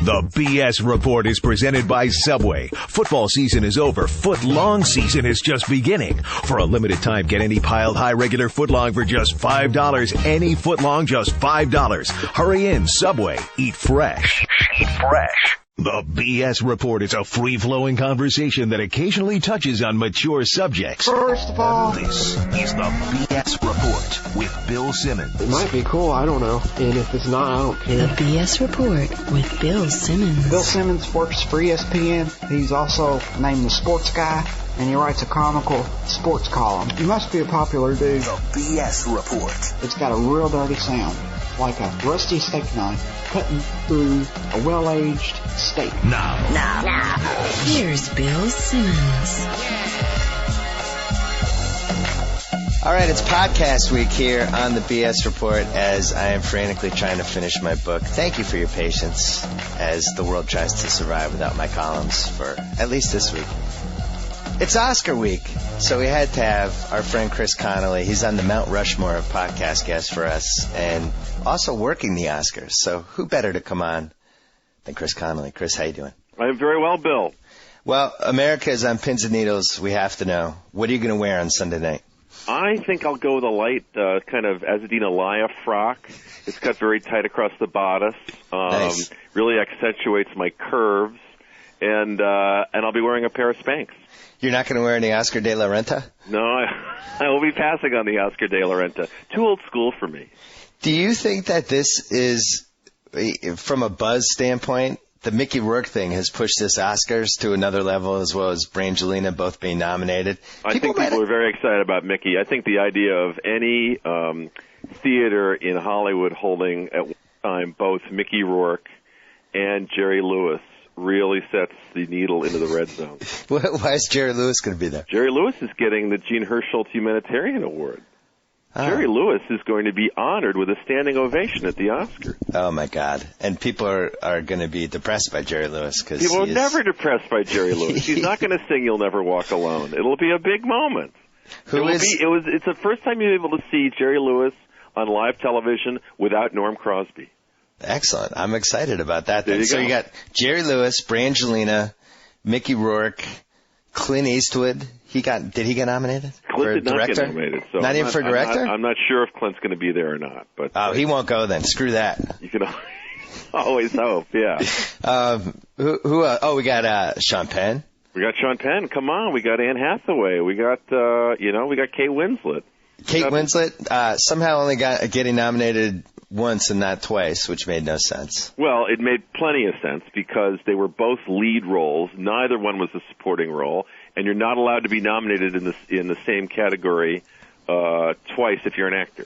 The BS Report is presented by Subway. Football season is over. Foot-long season is just beginning. For a limited time, get any piled high regular footlong for just $5. Any footlong, just $5. Hurry in, Subway. Eat fresh. Eat fresh. The BS Report is a free-flowing conversation that occasionally touches on mature subjects. First of all, this is the BS Report with Bill Simmons. It might be cool, I don't know. And if it's not, I don't care. The BS Report with Bill Simmons. Bill Simmons works for ESPN. He's also named the sports guy, and he writes a comical sports column. He must be a popular dude. The BS Report. It's got a real dirty sound, like a rusty steak knife cutting through a well-aged steak. Now. Here's Bill Simmons. All right, it's podcast week here on the BS Report as I am frantically trying to finish my book. Thank you for your patience as the world tries to survive without my columns for at least this week. It's Oscar week, so we had to have our friend Chris Connelly. He's on the Mount Rushmore of podcast guests for us and also working the Oscars. So who better to come on than Chris Connelly? Chris, how you doing? I'm very well, Bill. Well, America is on pins and needles. We have to know. What are you going to wear on Sunday night? I think I'll go with a light kind of Azadina Laya frock. It's got very tight across the bodice. Nice. Really accentuates my curves. And I'll be wearing a pair of Spanx. You're not going to wear any Oscar de la Renta? No, I will be passing on the Oscar de la Renta. Too old school for me. Do you think that this is, from a buzz standpoint, the Mickey Rourke thing has pushed this Oscars to another level as well as Brangelina both being nominated? I think people are very excited about Mickey. I think the idea of any theater in Hollywood holding at one time both Mickey Rourke and Jerry Lewis really sets the needle into the red zone. Why is Jerry Lewis going to be there? Jerry Lewis is getting the Gene Herschel Humanitarian Award. Jerry Lewis is going to be honored with a standing ovation at the Oscars. Oh, my God. And people are going to be depressed by Jerry Lewis. People are never depressed by Jerry Lewis. He's not going to sing You'll Never Walk Alone. It'll be a big moment. It's the first time you'll be able to see Jerry Lewis on live television without Norm Crosby. Excellent. I'm excited about that. There you so go. You got Jerry Lewis, Brangelina, Mickey Rourke, Clint Eastwood. Did he get nominated? Clint did not director? get nominated. So not even for director? I'm not sure if Clint's going to be there or not. But he won't go then. Screw that. You can always hope, yeah. We got Sean Penn. We got Sean Penn. Come on. We got Anne Hathaway. We got, we got Kate Winslet. Kate Winslet somehow only getting nominated once and not twice, which made no sense. Well, it made plenty of sense because they were both lead roles. Neither one was a supporting role, and you're not allowed to be nominated in the same category twice if you're an actor.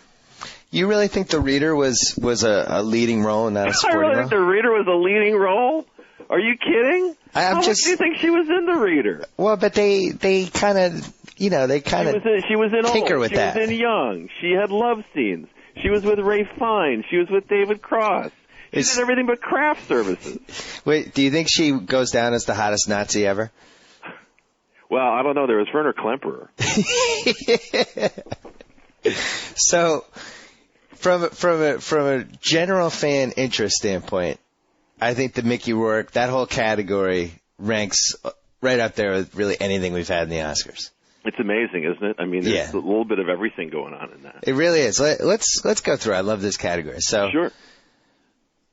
You really think The Reader was a leading role and not a supporting role? I really think The Reader was a leading role? Are you kidding? How much do you think she was in The Reader? Well, but they kind of, she was in tinker old. With that. She was in young. She had love scenes. She was with Ray Fiennes. She was with David Cross. She did everything but craft services. Wait, do you think she goes down as the hottest Nazi ever? Well, I don't know. There was Werner Klemperer. So, from a general fan interest standpoint, I think the Mickey Rourke, that whole category ranks right up there with really anything we've had in the Oscars. It's amazing, isn't it? I mean, there's a little bit of everything going on in that. It really is. Let's go through. I love this category. So, sure.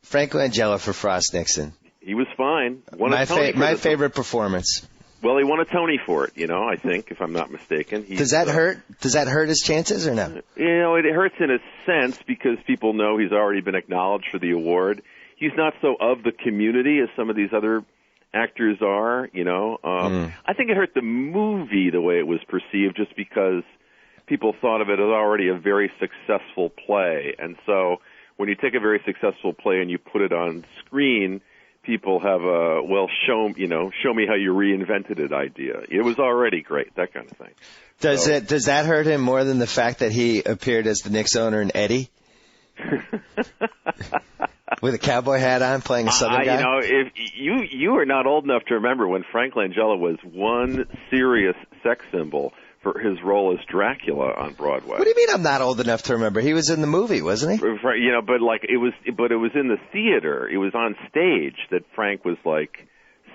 Frank Langella for Frost Nixon. He was fine. My favorite performance. Well, he won a Tony for it, I think, if I'm not mistaken. Does that hurt? Does that hurt his chances or no? It hurts in a sense because people know he's already been acknowledged for the award. He's not so of the community as some of these other actors are, I think it hurt the movie the way it was perceived just because people thought of it as already a very successful play. And so when you take a very successful play and you put it on screen, people have a, show me how you reinvented it idea. It was already great, that kind of thing. Does that hurt him more than the fact that he appeared as the Knicks owner in Eddie? With a cowboy hat on, playing a Southern guy? If you are not old enough to remember when Frank Langella was one serious sex symbol for his role as Dracula on Broadway. What do you mean I'm not old enough to remember? He was in the movie, wasn't he? You know, but like it was in the theater. It was on stage that Frank was like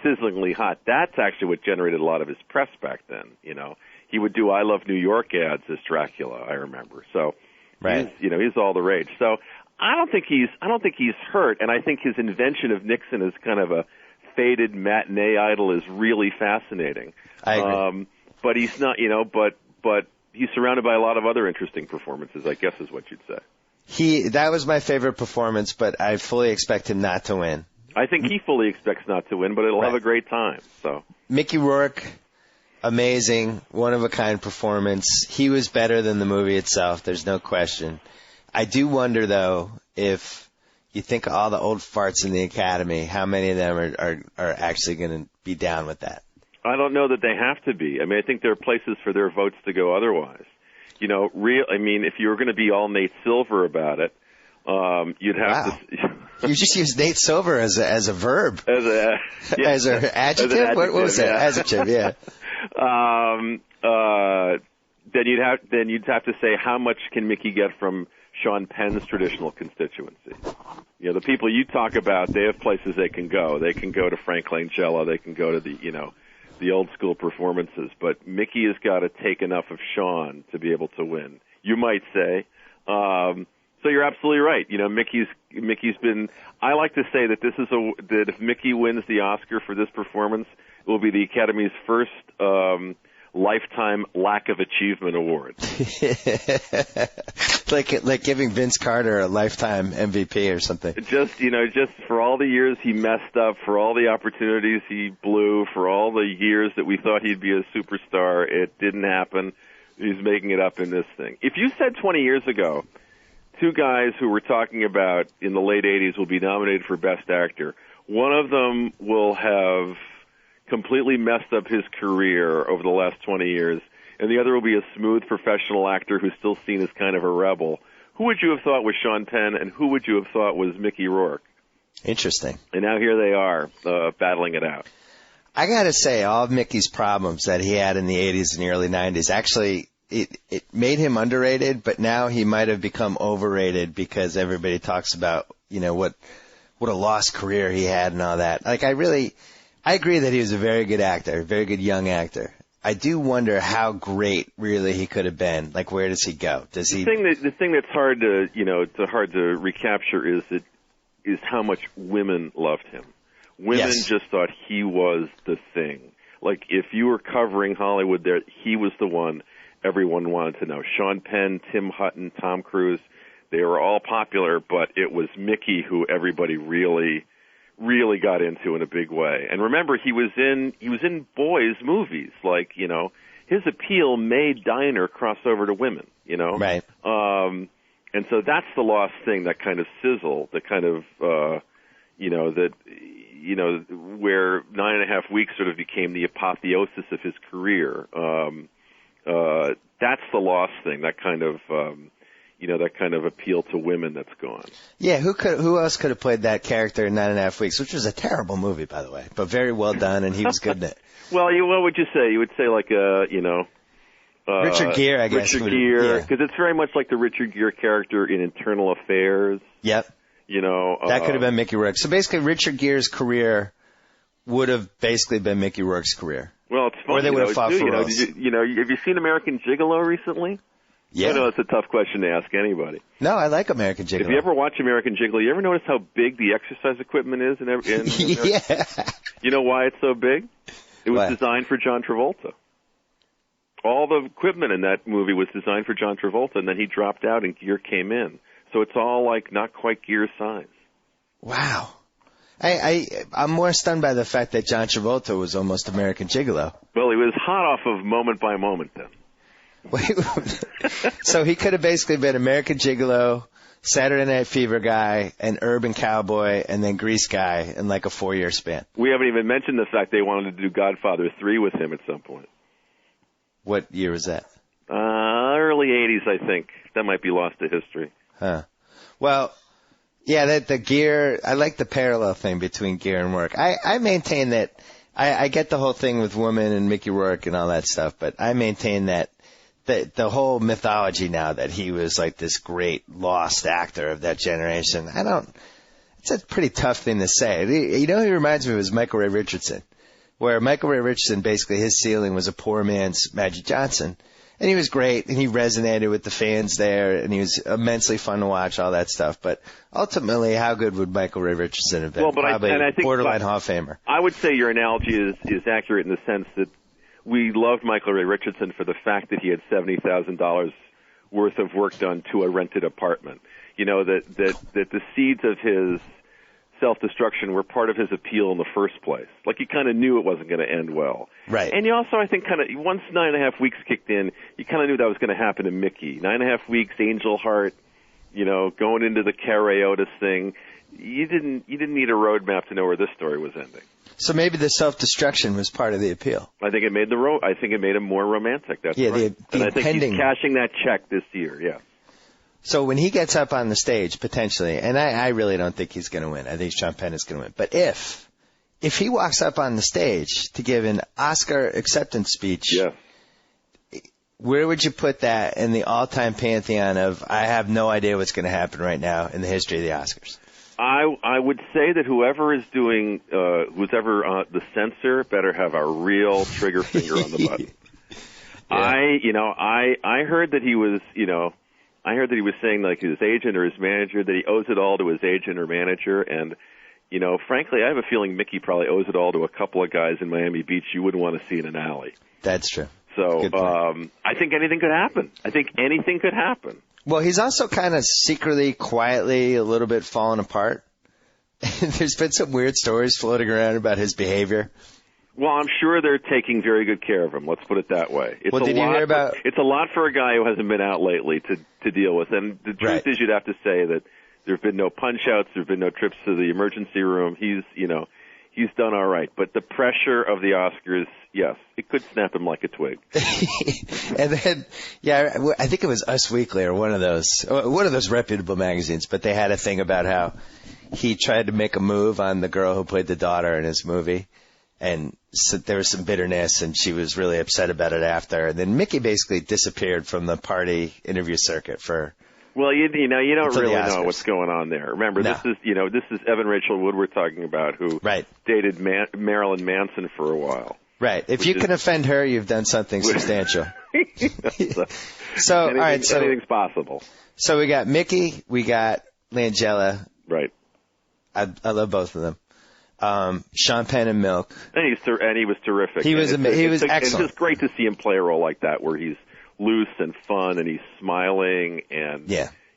sizzlingly hot. That's actually what generated a lot of his press back then. You know, he would do "I Love New York" ads as Dracula. I remember. So, right. He's all the rage. So I don't think he's hurt, and I think his invention of Nixon as kind of a faded matinee idol is really fascinating. I agree. But he's not, but he's surrounded by a lot of other interesting performances, I guess is what you'd say. That was my favorite performance, but I fully expect him not to win. I think he fully expects not to win, but it'll have a great time. So Mickey Rourke, amazing, one-of-a-kind performance. He was better than the movie itself, there's no question. I do wonder, though, if you think of all the old farts in the Academy, how many of them are actually going to be down with that? I don't know that they have to be. I mean, I think there are places for their votes to go otherwise. You know, if you were going to be all Nate Silver about it, you'd have to. You just used Nate Silver as a verb. As an adjective? What was that? Adjective, yeah. Then you'd have to say, how much can Mickey get from Sean Penn's traditional constituency? You know, the people you talk about, they have places they can go. They can go to Frank Langella. They can go to the old school performances, but Mickey has got to take enough of Sean to be able to win, you might say. So you're absolutely right. You know, Mickey's been. I like to say that that if Mickey wins the Oscar for this performance, it will be the Academy's first lifetime lack of achievement award. like giving Vince Carter a lifetime MVP or something. Just for all the years he messed up, for all the opportunities he blew, for all the years that we thought he'd be a superstar, it didn't happen. He's making it up in this thing. If you said 20 years ago, two guys who were talking about in the late 80s will be nominated for Best Actor, one of them will have completely messed up his career over the last 20 years, and the other will be a smooth professional actor who's still seen as kind of a rebel. Who would you have thought was Sean Penn, and who would you have thought was Mickey Rourke? Interesting. And now here they are, battling it out. I gotta say, all of Mickey's problems that he had in the 80s and the early 90s, actually, it made him underrated, but now he might have become overrated because everybody talks about, what a lost career he had and all that. Like, I agree that he was a very good actor, a very good young actor. I do wonder how great really he could have been. Like, where does he go? The thing that's hard to recapture is how much women loved him. Women just thought he was the thing. Like, if you were covering Hollywood there, he was the one everyone wanted to know. Sean Penn, Tim Hutton, Tom Cruise, they were all popular, but it was Mickey who everybody really got into in a big way. And remember, he was in boys' movies. Like, his appeal made Diner cross over to women, Right. And so that's the lost thing, that kind of sizzle, the kind of, where 9.5 Weeks sort of became the apotheosis of his career. That's the lost thing, that kind of, that kind of appeal to women that's gone. Yeah, who else could have played that character in 9.5 Weeks, which was a terrible movie, by the way, but very well done, and he was good in it. Well, what would you say? You would say like Richard Gere, I guess. Richard Gere, because it's very much like the Richard Gere character in Internal Affairs. Yep. That could have been Mickey Rourke. So basically, Richard Gere's career would have basically been Mickey Rourke's career. Well, it's funny. Or they would have fought for roles. Have you seen American Gigolo recently? Yeah. I know it's a tough question to ask anybody. No, I like American Gigolo. If you ever watch American Gigolo, you ever notice how big the exercise equipment is in Yeah. You know why it's so big? It was designed for John Travolta. All the equipment in that movie was designed for John Travolta, and then he dropped out and Gere came in. So it's all like not quite Gere's size. Wow. I'm more stunned by the fact that John Travolta was almost American Gigolo. Well, he was hot off of Moment by Moment then. Wait, so he could have basically been American Gigolo, Saturday Night Fever guy, an Urban Cowboy, and then Grease guy in like a 4-year span. We haven't even mentioned the fact they wanted to do Godfather 3 with him at some point. What year was that? Early 80s, I think. That might be lost to history. Huh. Well, yeah, the Gere, I like the parallel thing between Gere and Rourke. I maintain that, I get the whole thing with women and Mickey Rourke and all that stuff, but I maintain that the whole mythology now that he was like this great lost actor of that generation. It's a pretty tough thing to say. You know, he reminds me of Michael Ray Richardson, where Michael Ray Richardson, basically his ceiling was a poor man's Magic Johnson. And he was great, and he resonated with the fans there, and he was immensely fun to watch, all that stuff. But ultimately, how good would Michael Ray Richardson have been? Well, but Probably I think borderline Hall of Famer. I would say your analogy is accurate in the sense that we loved Michael Ray Richardson for the fact that he had $70,000 worth of work done to a rented apartment. You know, that the seeds of his self-destruction were part of his appeal in the first place. Like, you kind of knew it wasn't going to end well. Right. And you also, I think, kind of, once 9.5 weeks kicked in, you kind of knew that was going to happen to Mickey. 9.5 weeks, Angel Heart, you know, going into the Carey Otis thing. You didn't need a roadmap to know where this story was ending. So maybe the self-destruction was part of the appeal. I think it made him more romantic. That's yeah, right. And I think he's cashing that check this year, yeah. So when he gets up on the stage, potentially, and I really don't think he's going to win. I think Sean Penn is going to win. But if he walks up on the stage to give an Oscar acceptance speech, yeah, where would you put that in the all-time pantheon of I have no idea what's going to happen right now in the history of the Oscars? I would say that whoever is doing, the censor better have a real trigger finger on the button. Yeah. I heard that he was, I heard that he was saying, like, his agent or his manager, that he owes it all to his agent or manager. And, frankly, I have a feeling Mickey probably owes it all to a couple of guys in Miami Beach you wouldn't want to see in an alley. That's true. So I think anything could happen. Well, he's also kind of secretly, quietly, a little bit falling apart. There's been some weird stories floating around about his behavior. Well, I'm sure they're taking very good care of him. Let's put it that way. It's did you hear about? It's a lot for a guy who hasn't been out lately to deal with. And the truth is, you'd have to say that there have been no punch-outs, there have been no trips to the emergency room. He's done all right. But the pressure of the Oscars, yes, it could snap him like a twig. And then, I think it was Us Weekly or one of those reputable magazines, but they had a thing about how he tried to make a move on the girl who played the daughter in his movie. And so there was some bitterness, and she was really upset about it after. And then Mickey basically disappeared from the party interview circuit for. Well, you don't really know what's going on there. Remember, this is Evan Rachel Wood we're talking about, who dated Marilyn Manson for a while. Right. If you can offend her, you've done something substantial. So anything's possible. So we got Mickey, we got Langella. Right. I love both of them. Sean Penn and Milk. And he was terrific. He was excellent. It's just great to see him play a role like that, where he's loose and fun and he's smiling, and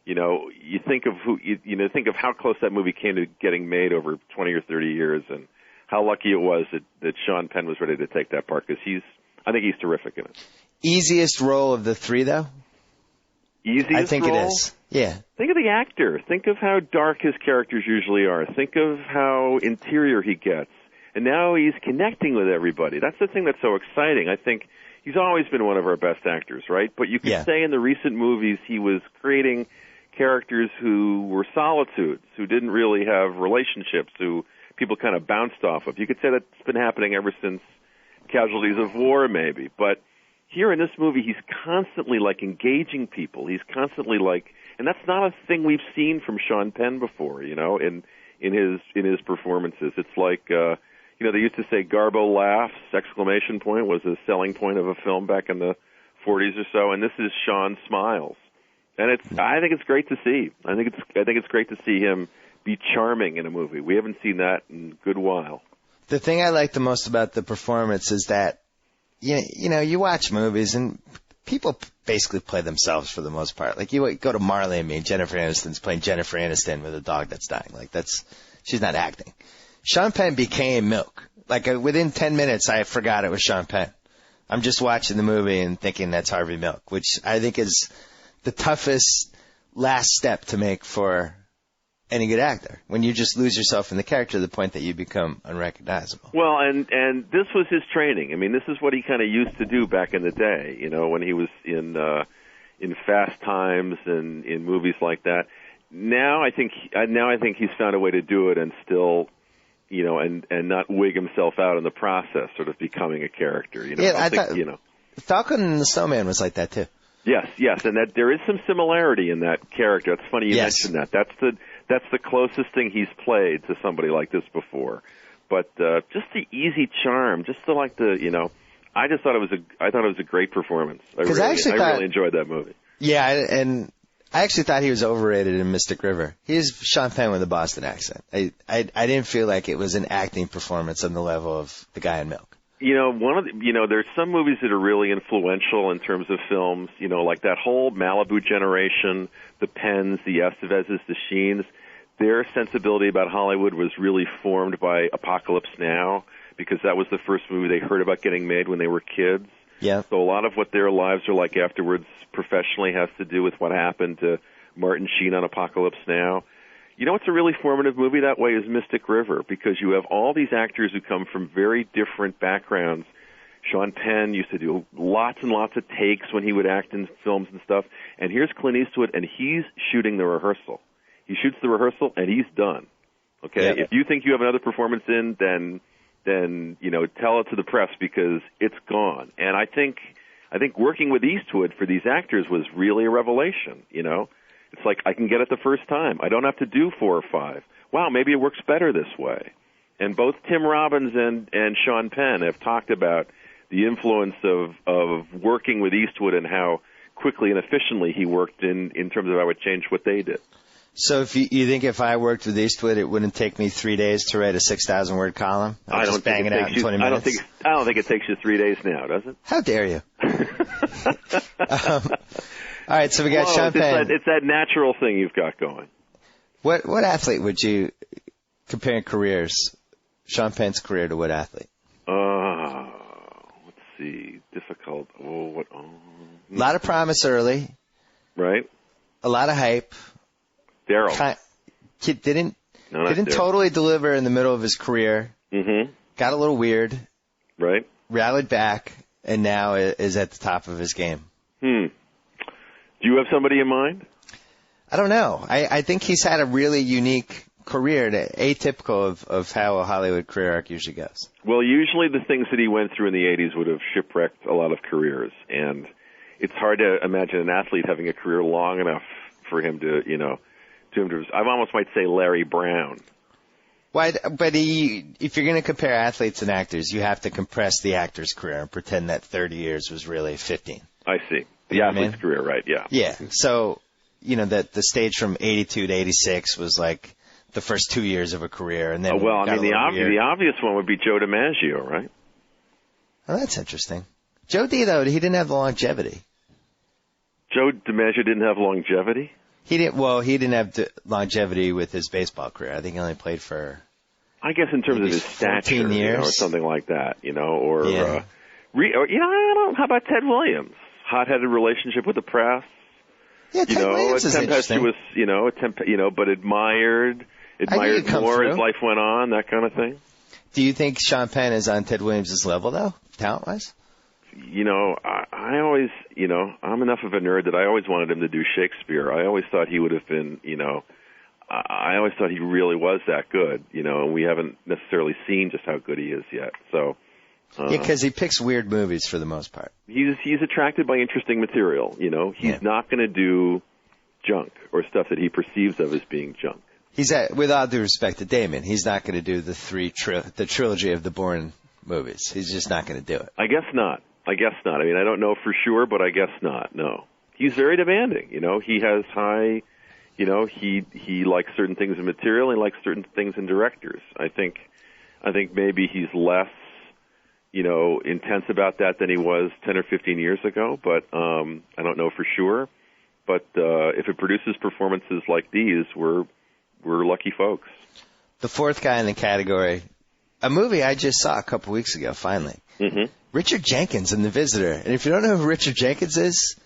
you think of how close that movie came to getting made over 20 or 30 years, and how lucky it was that Sean Penn was ready to take that part, because I think he's terrific in it. Easiest role of the three, though? Easiest I think role? it is. Yeah. Think of the actor. Think of how dark his characters usually are. Think of how interior he gets. And now he's connecting with everybody. That's the thing that's so exciting. I think he's always been one of our best actors, right? But you could say in the recent movies he was creating characters who were solitudes, who didn't really have relationships, who people kind of bounced off of. You could say that's been happening ever since Casualties of War, maybe. But here in this movie, he's constantly, like, engaging people. He's constantly, like, and that's not a thing we've seen from Sean Penn before, in his performances. It's like, they used to say Garbo laughs, ! Was a selling point of a film back in the 40s or so, and this is Sean smiles. And I think it's great to see. I think it's great to see him be charming in a movie. We haven't seen that in a good while. The thing I like the most about the performance is that, you watch movies and people basically play themselves for the most part. Like, you go to Marley and Me, Jennifer Aniston's playing Jennifer Aniston with a dog that's dying. Like, she's not acting. Sean Penn became Milk. Like, within 10 minutes, I forgot it was Sean Penn. I'm just watching the movie and thinking that's Harvey Milk, which I think is the toughest last step to make for any good actor, when you just lose yourself in the character to the point that you become unrecognizable. Well, and this was his training. I mean, this is what he kind of used to do back in the day, when he was in Fast Times and in movies like that. Now I think he's found a way to do it and still, and not wig himself out in the process, sort of becoming a character. I thought Falcon and the Snowman was like that too. Yes, and that there is some similarity in that character. It's funny you mentioned that. That's the closest thing he's played to somebody like this before. But just the easy charm, just the I just thought it was a great performance. I really enjoyed that movie. Yeah, and I actually thought he was overrated in Mystic River. He is Sean Penn with a Boston accent. I didn't feel like it was an acting performance on the level of the guy in Milk. There's some movies that are really influential in terms of films, like that whole Malibu generation, the Penns, the Estevezes, the Sheens. Their sensibility about Hollywood was really formed by Apocalypse Now, because that was the first movie they heard about getting made when they were kids. Yeah. So a lot of what their lives are like afterwards professionally has to do with what happened to Martin Sheen on Apocalypse Now. What's a really formative movie that way is Mystic River, because you have all these actors who come from very different backgrounds. Sean Penn used to do lots and lots of takes when he would act in films and stuff. And here's Clint Eastwood, and he's shooting the rehearsal. He shoots the rehearsal, and he's done. Okay? Yeah. If you think you have another performance in, then tell it to the press, because it's gone. And I think working with Eastwood for these actors was really a revelation, It's like I can get it the first time. I don't have to do 4 or 5. Wow, maybe it works better this way. And both Tim Robbins and Sean Penn have talked about the influence of working with Eastwood and how quickly and efficiently he worked in terms of how it changed what they did. So if you think if I worked with Eastwood, it wouldn't take me 3 days to write a 6,000-word column? I don't bang it out in 20 minutes. I don't think it takes you 3 days now, does it? How dare you? All right, so we got Sean Penn. It's that natural thing you've got going. What athlete would you, comparing careers, Sean Penn's career to what athlete? Let's see. Difficult. A lot of promise early. Right. A lot of hype. Daryl. Kid didn't totally deliver in the middle of his career. Mm-hmm. Got a little weird. Right. Rallied back, and now is at the top of his game. Do you have somebody in mind? I don't know. I think he's had a really unique career, atypical of how a Hollywood career arc usually goes. Well, usually the things that he went through in the 80s would have shipwrecked a lot of careers, and it's hard to imagine an athlete having a career long enough for him to, I almost might say Larry Brown. Why? But if you're going to compare athletes and actors, you have to compress the actor's career and pretend that 30 years was really 15. I see. The athlete's career, right, yeah. Yeah. So, that the stage from 82 to 86 was like the first 2 years of a career. And then the obvious one would be Joe DiMaggio, right? Oh, that's interesting. Joe D, though, he didn't have the longevity. Joe DiMaggio didn't have longevity? He didn't have the longevity with his baseball career. I think he only played for, I guess, in terms of his stature, years. Or something like that, how about Ted Williams? Hot-headed relationship with the press. Yeah, Ted Williams is interesting. But admired more as life went on, that kind of thing. Do you think Sean Penn is on Ted Williams' level, though, talent-wise? I always, I'm enough of a nerd that I always wanted him to do Shakespeare. I always thought he would have been, I always thought he really was that good, and we haven't necessarily seen just how good he is yet. So, because he picks weird movies for the most part. He's attracted by interesting material, He's not going to do junk or stuff that he perceives of as being junk. With all due respect to Damon, he's not going to do the trilogy of the Bourne movies. He's just not going to do it. I guess not. I mean, I don't know for sure, but I guess not. No. He's very demanding. He has high, he likes certain things in material. He likes certain things in directors. I think maybe he's less, intense about that than he was 10 or 15 years ago, but I don't know for sure. But if it produces performances like these, we're lucky folks. The fourth guy in the category, a movie I just saw a couple weeks ago, finally. Mm-hmm. Richard Jenkins in The Visitor. And if you don't know who Richard Jenkins is,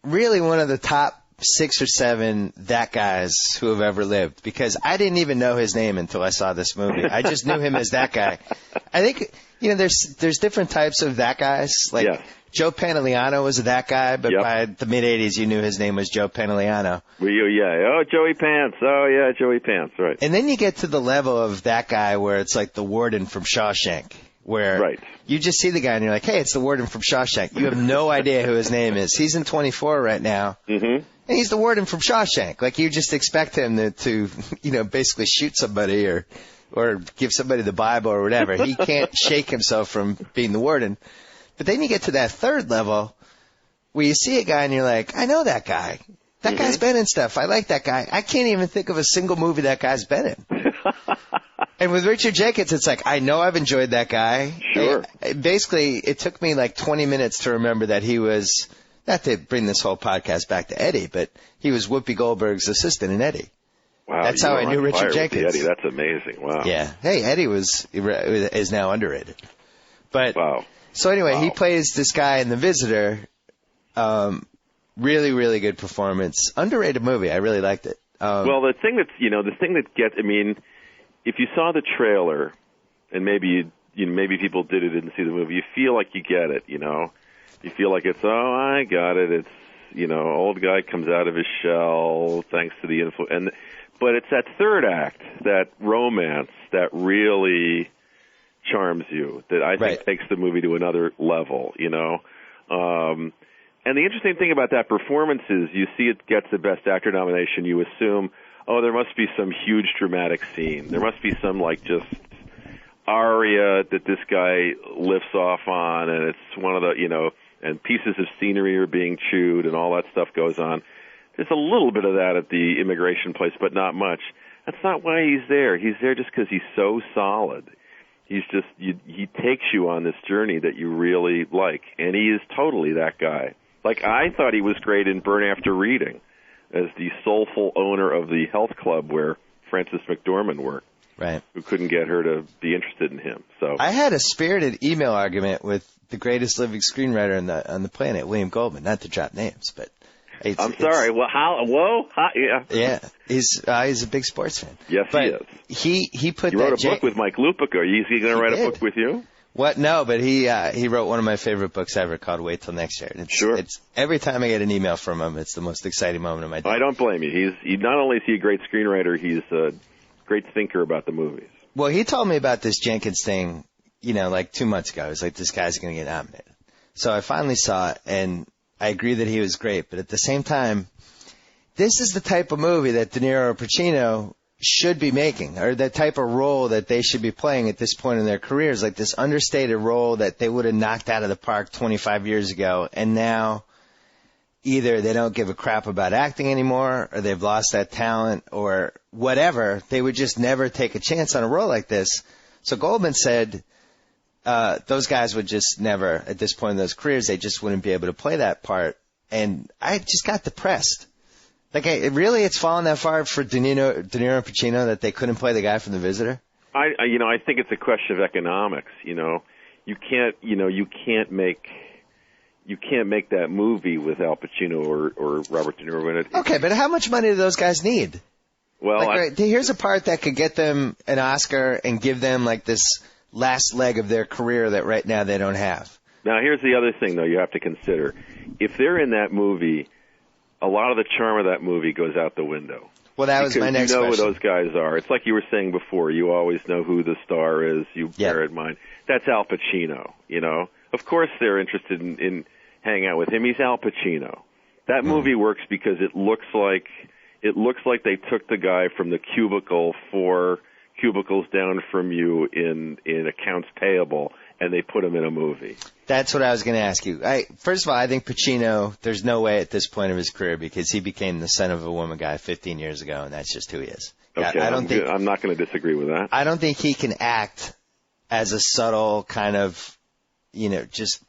really one of the top 6 or 7 that guys who have ever lived, because I didn't even know his name until I saw this movie. I just knew him as that guy. I think, there's different types of that guys. Like, yes. Joe Pantoliano was a that guy, but by the mid-'80s, you knew his name was Joe Pantoliano. Oh, Joey Pants. Oh, yeah, Joey Pants, right. And then you get to the level of that guy where it's like the warden from Shawshank, where you just see the guy and you're like, hey, it's the warden from Shawshank. You have no idea who his name is. He's in 24 right now. Mm-hmm. And he's the warden from Shawshank. Like, you just expect him to basically shoot somebody or give somebody the Bible or whatever. He can't shake himself from being the warden. But then you get to that third level where you see a guy and you're like, I know that guy. That guy's been in stuff. I like that guy. I can't even think of a single movie that guy's been in. And with Richard Jenkins, it's like, I know I've enjoyed that guy. Sure. Basically, it took me like 20 minutes to remember that he was, not to bring this whole podcast back to Eddie, but he was Whoopi Goldberg's assistant in Eddie. Wow. That's how I knew Richard Jenkins. Eddie, that's amazing. Wow. Yeah. Hey, Eddie is now underrated. But, wow. So anyway, he plays this guy in The Visitor. Really, really good performance. Underrated movie. I really liked it. Well, the thing that gets, I mean, if you saw the trailer, and maybe people didn't see the movie, you feel like you get it, you know? You feel like it's, I got it. It's, old guy comes out of his shell thanks to the influence. But it's that third act, that romance, that really charms you, that I think takes the movie to another level, you know? And the interesting thing about that performance is you see it gets the Best Actor nomination, you assume, there must be some huge dramatic scene. There must be some, like, just aria that this guy lifts off on, and it's one of the, and pieces of scenery are being chewed, and all that stuff goes on. There's a little bit of that at the immigration place, but not much. That's not why he's there. He's there just because he's so solid. He's just, he takes you on this journey that you really like, and he is totally that guy. Like, I thought he was great in Burn After Reading as the soulful owner of the health club where Frances McDormand worked. Right. Who couldn't get her to be interested in him. So I had a spirited email argument with the greatest living screenwriter on the planet, William Goldman, not to drop names, but I'm sorry. Well, yeah. Yeah. He's a big sports fan. Yes, but he is. He put You wrote a book with Mike Lupica. Is he going to write a book with you? What? No, but he wrote one of my favorite books ever called Wait Till Next Year. It's every time I get an email from him, it's the most exciting moment of my day. I don't blame you. He not only is he a great screenwriter, he's a great thinker about the movies. Well, he told me about this Jenkins thing, like 2 months ago. He was like, this guy's going to get nominated. So I finally saw it, and I agree that he was great. But at the same time, this is the type of movie that De Niro or Pacino should be making, or the type of role that they should be playing at this point in their careers, like this understated role that they would have knocked out of the park 25 years ago, and now either they don't give a crap about acting anymore, or they've lost that talent, or whatever. They would just never take a chance on a role like this. So Goldman said those guys would just never, at this point in those careers, they just wouldn't be able to play that part. And I just got depressed. Like, it's fallen that far for De Niro and Pacino that they couldn't play the guy from The Visitor? I think it's a question of economics. You can't make that movie with Al Pacino or Robert De Niro in it. Okay, but how much money do those guys need? Well, here's a part that could get them an Oscar and give them like this last leg of their career that right now they don't have. Now, here's the other thing, though, you have to consider. If they're in that movie, a lot of the charm of that movie goes out the window. Well, that was my next question. You know who those guys are. It's like you were saying before. You always know who the star is. You bear it in mind. That's Al Pacino, Of course they're interested in hanging out with him. He's Al Pacino. That movie works because it looks like they took the guy from the cubicle 4 cubicles down from you in accounts payable, and they put him in a movie. That's what I was going to ask you. First of all, I think Pacino, there's no way at this point of his career, because he became the son of a woman guy 15 years ago, and that's just who he is. Okay, I'm not going to disagree with that. I don't think he can act as a subtle kind of, just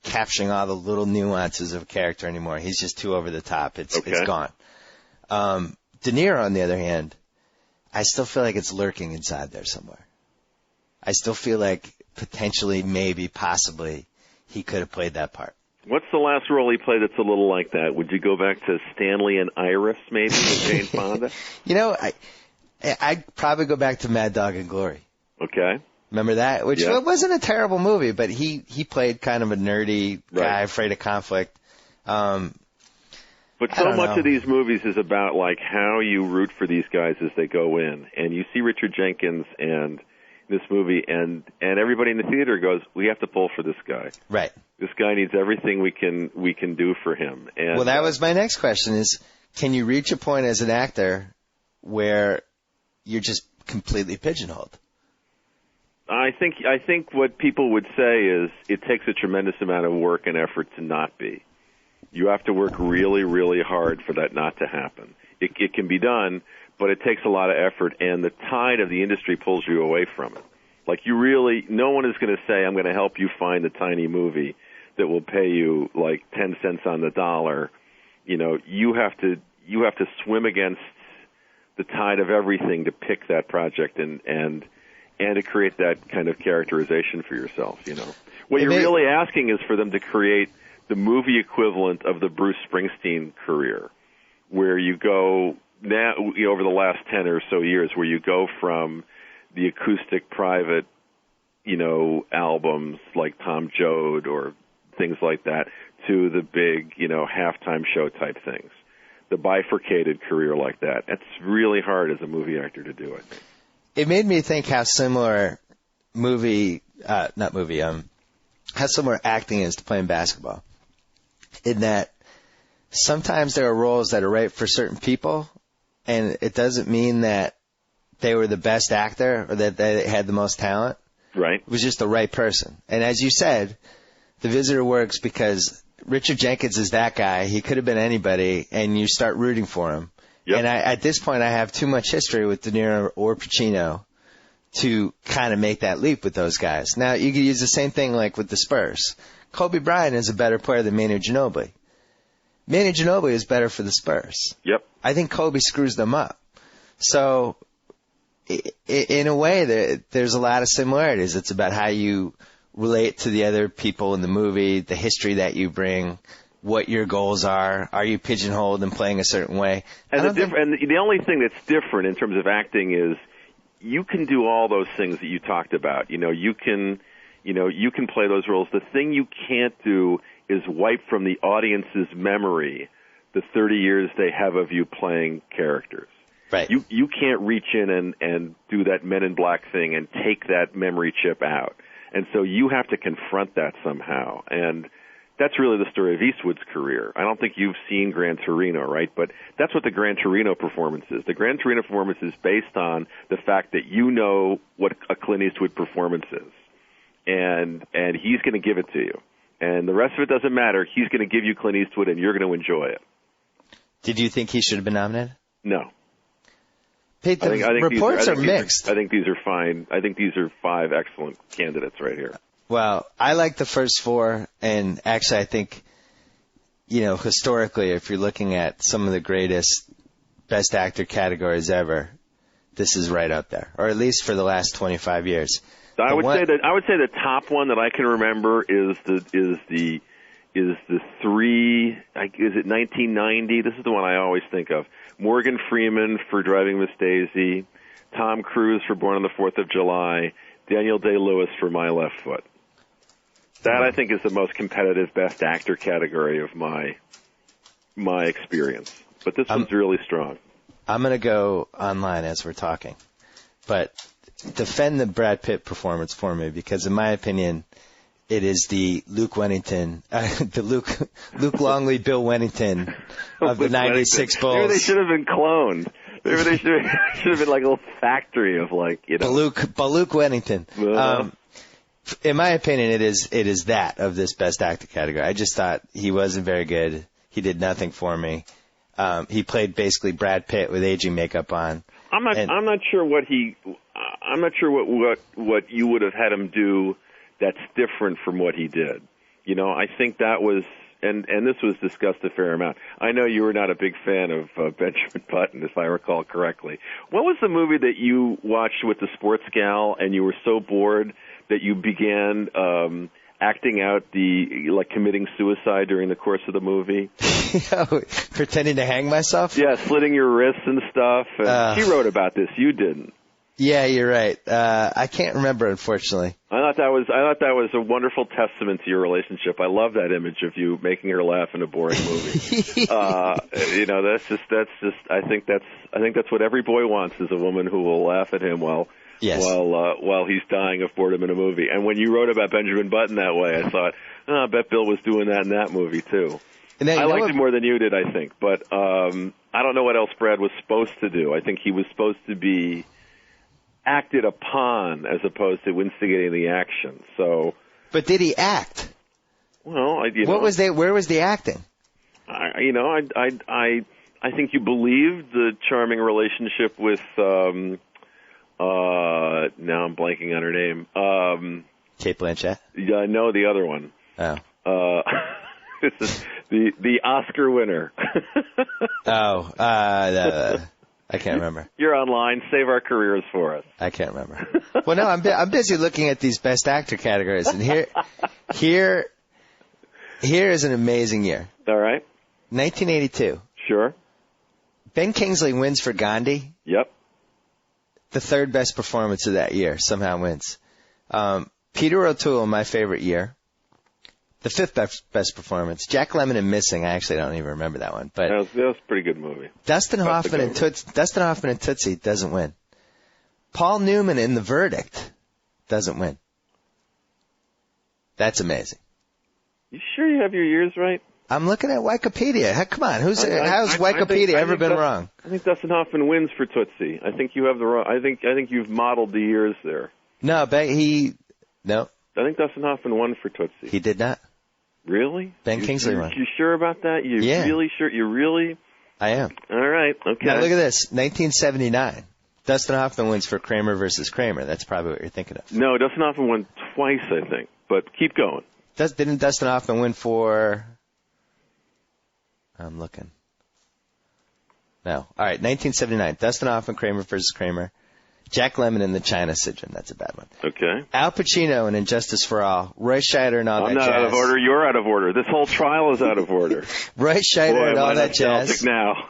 capturing all the little nuances of a character anymore. He's just too over the top. It's gone. De Niro, on the other hand, I still feel like it's lurking inside there somewhere. I still feel like potentially, maybe, possibly, he could have played that part. What's the last role he played that's a little like that? Would you go back to Stanley and Iris, maybe, with Jane Fonda? I'd probably go back to Mad Dog and Glory. Okay. Remember that? Which wasn't a terrible movie, but he played kind of a nerdy guy afraid of conflict. But so much of these movies is about, like, how you root for these guys as they go in. And you see Richard Jenkins, and this movie, and everybody in the theater goes, we have to pull for this guy. Right. This guy needs everything we can do for him. And, well, that was my next question is, can you reach a point as an actor where you're just completely pigeonholed? I think what people would say is it takes a tremendous amount of work and effort to not be. You have to work really, really hard for that not to happen. It can be done, but it takes a lot of effort, and the tide of the industry pulls you away from it. Like no one is going to say, I'm going to help you find the tiny movie that will pay you like 10 cents on the dollar. You have to swim against the tide of everything to pick that project and to create that kind of characterization for yourself. What you're really asking is for them to create the movie equivalent of the Bruce Springsteen career, where you go now over the last 10 or so years, where you go from the acoustic private, albums like Tom Joad or things like that to the big, halftime show type things. The bifurcated career like that. It's really hard as a movie actor to do it. It made me think how similar how similar acting is to playing basketball. In that sometimes there are roles that are right for certain people, and it doesn't mean that they were the best actor or that they had the most talent. Right. It was just the right person. And as you said, The Visitor works because Richard Jenkins is that guy. He could have been anybody, and you start rooting for him. Yep. And at this point, I have too much history with De Niro or Pacino to kind of make that leap with those guys. Now, you could use the same thing like with the Spurs. Kobe Bryant is a better player than Manu Ginobili. Manu Ginobili is better for the Spurs. Yep. I think Kobe screws them up. So, in a way, there's a lot of similarities. It's about how you relate to the other people in the movie, the history that you bring, what your goals are. Are you pigeonholed and playing a certain way? And the only thing that's different in terms of acting is you can do all those things that you talked about. You can play those roles. The thing you can't do is wipe from the audience's memory the 30 years they have of you playing characters. Right. You can't reach in and do that Men in Black thing and take that memory chip out. And so you have to confront that somehow. And that's really the story of Eastwood's career. I don't think you've seen Gran Torino, right? But that's what the Gran Torino performance is. The Gran Torino performance is based on the fact that you know what a Clint Eastwood performance is. And he's going to give it to you. And the rest of it doesn't matter. He's going to give you Clint Eastwood, and you're going to enjoy it. Did you think he should have been nominated? No. Pete, the reports are mixed. I think these are fine. I think these are 5 excellent candidates right here. Well, I like the first 4, and actually I think, historically, if you're looking at some of the greatest Best Actor categories ever, this is right up there, or at least for the last 25 years. I would say the top one that I can remember is the 3. Is it 1990? This is the one I always think of. Morgan Freeman for Driving Miss Daisy, Tom Cruise for Born on the 4th of July, Daniel Day-Lewis for My Left Foot. That, I think, is the most competitive Best Actor category of my experience. But this one's really strong. I'm going to go online as we're talking. But defend the Brad Pitt performance for me, because in my opinion, it is the Luke Wennington, the Luke Longley, Bill Wennington of the 96 Bulls. Maybe they should have been cloned. Maybe they should have been like a little factory of Luke Wennington. In my opinion, it is that of this Best Actor category. I just thought he wasn't very good. He did nothing for me. He played basically Brad Pitt with aging makeup on. I'm not sure what you would have had him do that's different from what he did. I think that was, and this was discussed a fair amount. I know you were not a big fan of Benjamin Button, if I recall correctly. What was the movie that you watched with the sports gal and you were so bored that you began acting out committing suicide during the course of the movie? Pretending to hang myself? Yeah, slitting your wrists and stuff. And she wrote about this. You didn't. Yeah, you're right. I can't remember, unfortunately. I thought that was a wonderful testament to your relationship. I love that image of you making her laugh in a boring movie. That's just. I think that's what every boy wants, is a woman who will laugh at him while while he's dying of boredom in a movie. And when you wrote about Benjamin Button that way, I thought, I bet Bill was doing that in that movie too. And then, I liked it more than you did, I think. But I don't know what else Brad was supposed to do. I think he was supposed to be acted upon as opposed to instigating the action. So, but did he act? Well, where was the acting? I think you believed the charming relationship with. Now I'm blanking on her name. Kate Blanchett. Yeah, I know the other one. Oh. This is the Oscar winner. I can't remember. You're online. Save our careers for us. I can't remember. Well, no, I'm busy looking at these Best Actor categories, and here is an amazing year. All right. 1982. Sure. Ben Kingsley wins for Gandhi. Yep. The third best performance of that year somehow wins. Peter O'Toole, my favorite year. The fifth best performance. Jack Lemmon in Missing. I actually don't even remember that one, but that was a pretty good movie. Dustin Hoffman and Tootsie doesn't win. Paul Newman in The Verdict doesn't win. That's amazing. You sure you have your years right? I'm looking at Wikipedia. Come on, how's Wikipedia ever been wrong? I think Dustin Hoffman wins for Tootsie. I think you have the wrong. I think you've modeled the years there. No, no. I think Dustin Hoffman won for Tootsie. He did not. Really? Ben Kingsley won. You sure about that? Really sure? You really? I am. All right. Okay. Now look at this. 1979. Dustin Hoffman wins for Kramer versus Kramer. That's probably what you're thinking of. No, Dustin Hoffman won twice, I think. But keep going. Didn't Dustin Hoffman win for... I'm looking. No. All right, 1979. Dustin Hoffman, Kramer versus Kramer. Jack Lemmon in The China Syndrome. That's a bad one. Okay. Al Pacino in Injustice for All. Roy Scheider and all that jazz. I'm not out of order. You're out of order. This whole trial is out of order. Roy Scheider and all that jazz. Now.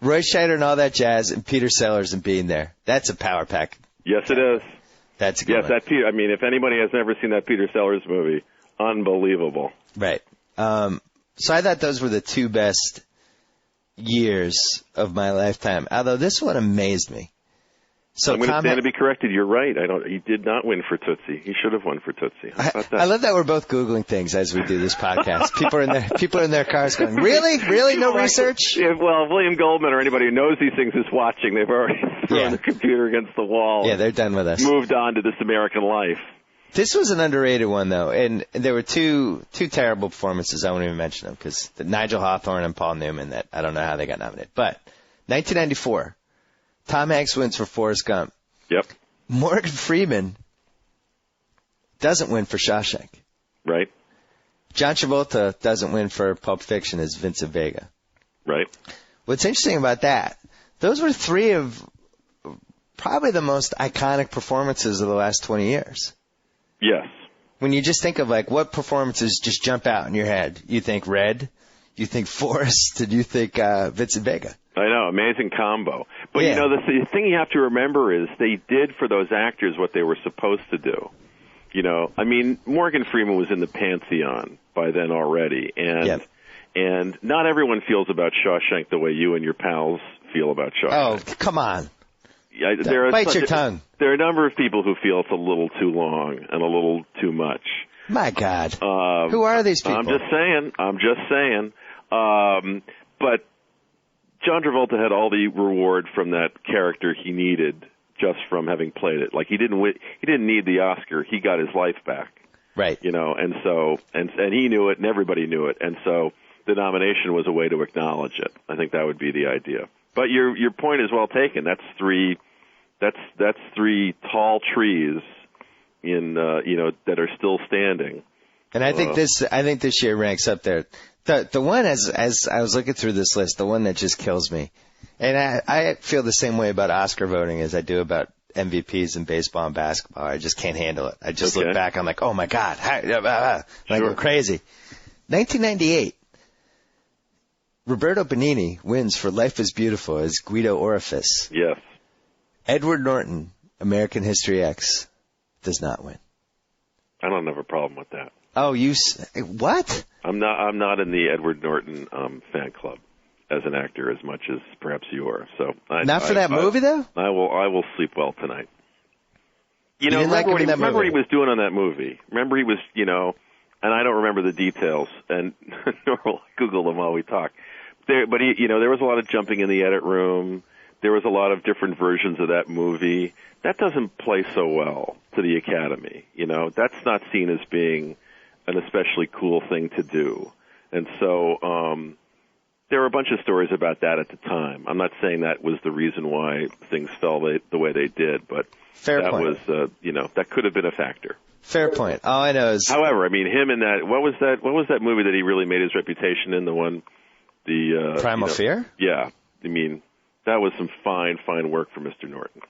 Roy Scheider and all that jazz, and Peter Sellers and Being There. That's a power pack. Yes, it is. That's a good one. I mean, if anybody has never seen that Peter Sellers movie, unbelievable. Right. So I thought those were the two best years of my lifetime. Although this one amazed me. So I'm going to stand to be corrected. You're right. He did not win for Tootsie. He should have won for Tootsie. How about that? I love that we're both Googling things as we do this podcast. People are in their cars going, really? No research? Yeah, well, William Goldman or anybody who knows these things is watching. They've already thrown the computer against the wall. Yeah, they're done with us. Moved on to This American Life. This was an underrated one, though, and there were two terrible performances. I won't even mention them because Nigel Hawthorne and Paul Newman, that I don't know how they got nominated. But 1994. Tom Hanks wins for Forrest Gump. Yep. Morgan Freeman doesn't win for Shawshank. Right. John Travolta doesn't win for Pulp Fiction as Vincent Vega. Right. What's interesting about that, those were three of probably the most iconic performances of the last 20 years. Yes. When you just think of like what performances just jump out in your head, you think Red, you think Forrest, and you think Vincent Vega. I know, amazing combo. But, you know, the thing you have to remember is they did for those actors what they were supposed to do. You know, I mean, Morgan Freeman was in the Pantheon by then already, and not everyone feels about Shawshank the way you and your pals feel about Shawshank. Oh, come on. Yeah, bite your tongue. There are a number of people who feel it's a little too long and a little too much. My God. Who are these people? I'm just saying. But John Travolta had all the reward from that character he needed just from having played it. Like he didn't need the Oscar. He got his life back. Right. You know, and so and he knew it and everybody knew it. And so the nomination was a way to acknowledge it. I think that would be the idea. But your point is well taken. That's three tall trees in that are still standing. And I think this year ranks up there. The one as I was looking through this list, the one that just kills me, and I feel the same way about Oscar voting as I do about MVPs in baseball and basketball. I just can't handle it. I just look back, I'm like, oh my God, I go crazy. 1998, Roberto Benigni wins for Life is Beautiful as Guido Orifice. Yes. Edward Norton, American History X, does not win. I don't have a problem with that. Oh, what? I'm not in the Edward Norton fan club as an actor as much as perhaps you are. So not for that movie though. I will sleep well tonight. You know, didn't like him in that remember movie? what he was doing on that movie. Remember he was, and I don't remember the details, and nor will I Google them while we talk. But there was a lot of jumping in the edit room. There was a lot of different versions of that movie. That doesn't play so well to the Academy. That's not seen as being an especially cool thing to do. And so there were a bunch of stories about that at the time. I'm not saying that was the reason why things fell the way they did, but that was, that could have been a factor. Fair point. All I know is, however, I mean, him in that. What was that movie that he really made his reputation in? The Primal Fear? Yeah. I mean, that was some fine work for Mr. Norton.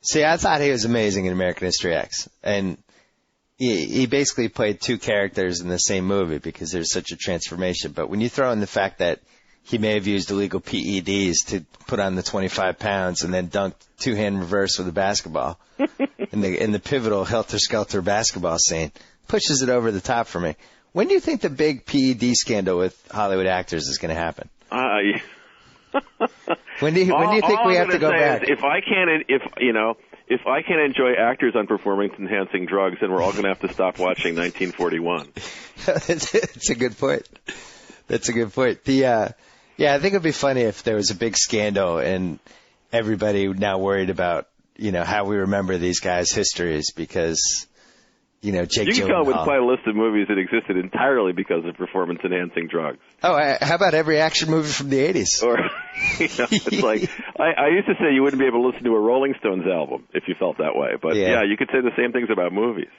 See, I thought he was amazing in American History X. And he basically played two characters in the same movie because there's such a transformation. But when you throw in the fact that he may have used illegal PEDs to put on the 25 pounds and then dunked two-hand reverse with a basketball in the pivotal helter-skelter basketball scene, pushes it over the top for me. When do you think the big PED scandal with Hollywood actors is going to happen? When do you think we have to go back? If I can't enjoy actors on performance-enhancing drugs, then we're all going to have to stop watching 1941. That's a good point. That's a good point. I think it'd be funny if there was a big scandal and everybody now worried about, how we remember these guys' histories because, Jake Gyllenhaal. You can come up with quite a list of movies that existed entirely because of performance-enhancing drugs. Oh, how about every action movie from the 80s? Or, it's like, I used to say you wouldn't be able to listen to a Rolling Stones album if you felt that way. But, yeah you could say the same things about movies.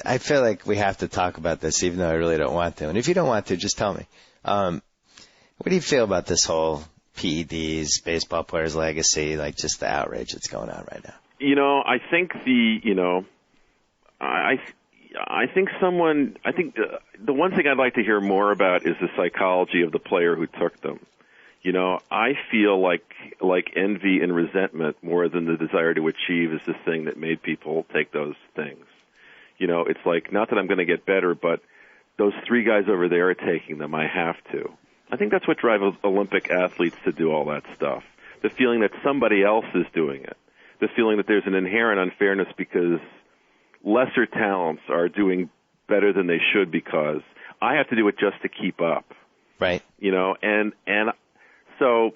I feel like we have to talk about this, even though I really don't want to. And if you don't want to, just tell me. What do you feel about this whole PEDs, baseball players' legacy, like just the outrage that's going on right now? I think I think the one thing I'd like to hear more about is the psychology of the player who took them. I feel like envy and resentment more than the desire to achieve is the thing that made people take those things. It's like, not that I'm going to get better, but those three guys over there are taking them. I have to. I think that's what drives Olympic athletes to do all that stuff. The feeling that somebody else is doing it. The feeling that there's an inherent unfairness because lesser talents are doing better than they should because I have to do it just to keep up. Right. And so,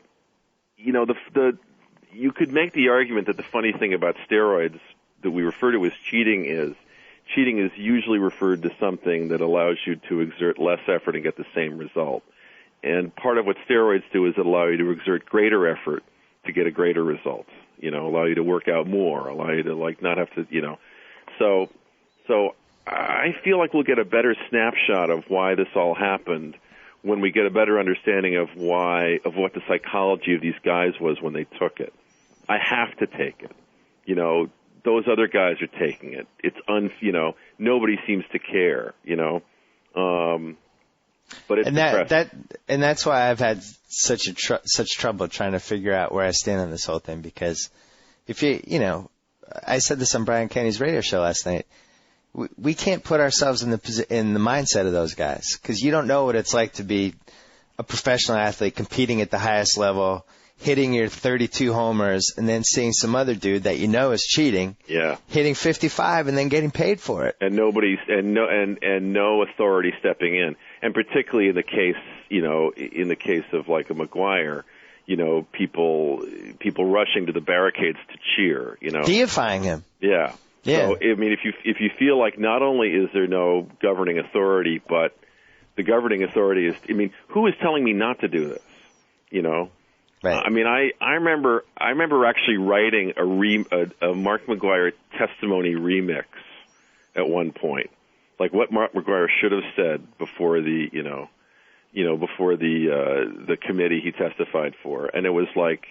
you could make the argument that the funny thing about steroids that we refer to as cheating is usually referred to something that allows you to exert less effort and get the same result. And part of what steroids do is allow you to exert greater effort to get a greater result. Allow you to work out more, allow you to not have to, So I feel like we'll get a better snapshot of why this all happened when we get a better understanding of what the psychology of these guys was when they took it. I have to take it. Those other guys are taking it. It's nobody seems to care, but it's and that's why I've had such trouble trying to figure out where I stand on this whole thing because if I said this on Brian Kenny's radio show last night. We can't put ourselves in the mindset of those guys because you don't know what it's like to be a professional athlete competing at the highest level, hitting your 32 homers, and then seeing some other dude that is cheating, hitting 55 and then getting paid for it, and no authority stepping in, and particularly in the case of like a McGuire. People rushing to the barricades to cheer. Deifying him. Yeah. Yeah. So, I mean, if you feel like not only is there no governing authority, but the governing authority is, who is telling me not to do this? Right. I remember actually writing a Mark McGuire testimony remix at one point, like what Mark McGuire should have said before the committee he testified for, and it was like,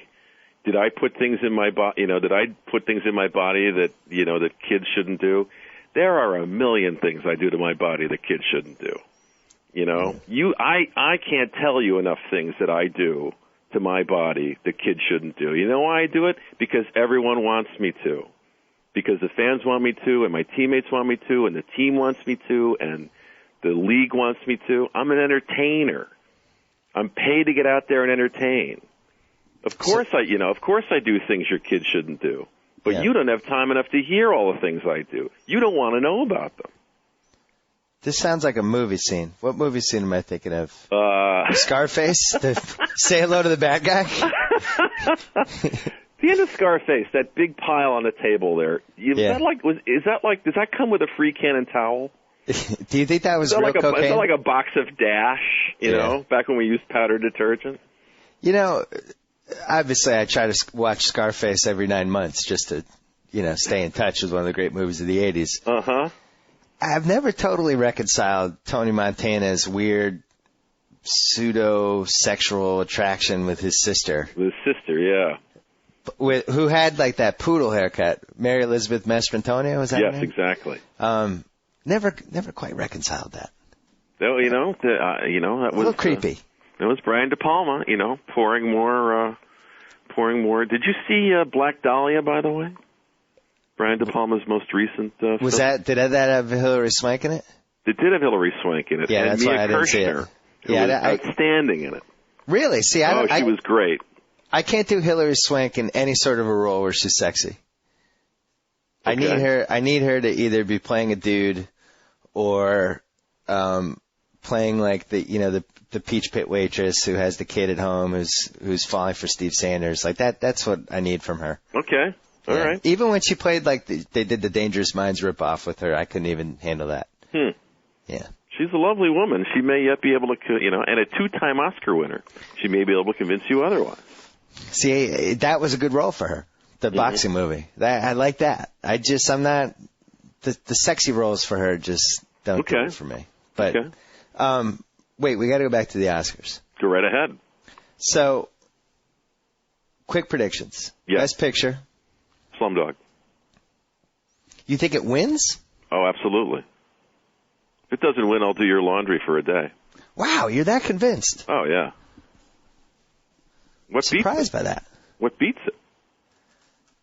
did I put things in my body? Did I put things in my body that that kids shouldn't do? There are a million things I do to my body that kids shouldn't do. I can't tell you enough things that I do to my body that kids shouldn't do. You know why I do it? Because everyone wants me to. Because the fans want me to, and my teammates want me to, and the team wants me to, and the league wants me to. I'm an entertainer. I'm paid to get out there and entertain. Of course I do things your kids shouldn't do. But you don't have time enough to hear all the things I do. You don't want to know about them. This sounds like a movie scene. What movie scene am I thinking of? Scarface? Say hello to the bad guy? The end of Scarface, that big pile on the table there. Does that come with a free Cannon towel? Do you think that was real cocaine? Is that like a box of Dash, you know, back when we used powder detergent? You know, obviously I try to watch Scarface every 9 months just to, stay in touch with one of the great movies of the 80s. Uh-huh. I've never totally reconciled Tony Montana's weird pseudo-sexual attraction with his sister. With his sister, yeah. Who had like that poodle haircut. Mary Elizabeth Mastrantonio, was that her name? Yes, exactly. Never quite reconciled that. That was a little creepy. It was Brian De Palma, pouring more. Did you see Black Dahlia, by the way? Brian De Palma's most recent film. Did that have Hilary Swank in it? It did have Hilary Swank in it. Yeah, and that's Mia why I didn't see it. Who was outstanding in it. Really? See, she was great. I can't do Hilary Swank in any sort of a role where she's sexy. Okay. I need her to either be playing a dude or playing like the Peach Pit waitress who has the kid at home who's falling for Steve Sanders. Like that's what I need from her. Okay. All right. Even when she played like they did the Dangerous Minds ripoff with her, I couldn't even handle that. Yeah. She's a lovely woman. She may yet be able to, and a 2-time Oscar winner. She may be able to convince you otherwise. See, that was a good role for her. The boxing movie. I like that. I'm not the sexy roles for her just don't do it for me. But wait, we got to go back to the Oscars. Go right ahead. So, quick predictions. Yes. Best Picture. Slumdog. You think it wins? Oh, absolutely. If it doesn't win, I'll do your laundry for a day. Wow, you're that convinced. Oh, yeah. I'm surprised by that. What beats it?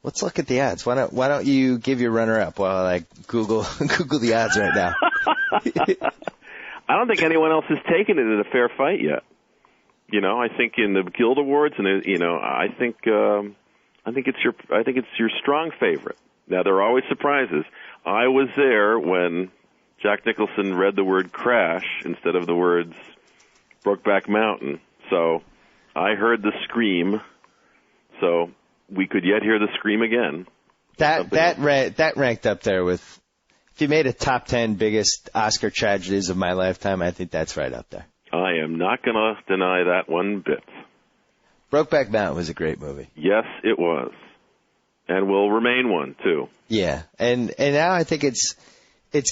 Let's look at the odds. Why don't you give your runner-up while I Google the odds right now? I don't think anyone else has taken it in a fair fight yet. I think in the Guild Awards, and I think it's your strong favorite. Now there are always surprises. I was there when Jack Nicholson read the word crash instead of the words Brokeback Mountain. So I heard the scream. So we could yet hear the scream again. That ranked up there with, if you made a top 10 biggest Oscar tragedies of my lifetime, I think that's right up there. I am not going to deny that one bit. Brokeback Mountain was a great movie. Yes, it was. And will remain one, too. Yeah. And now I think it's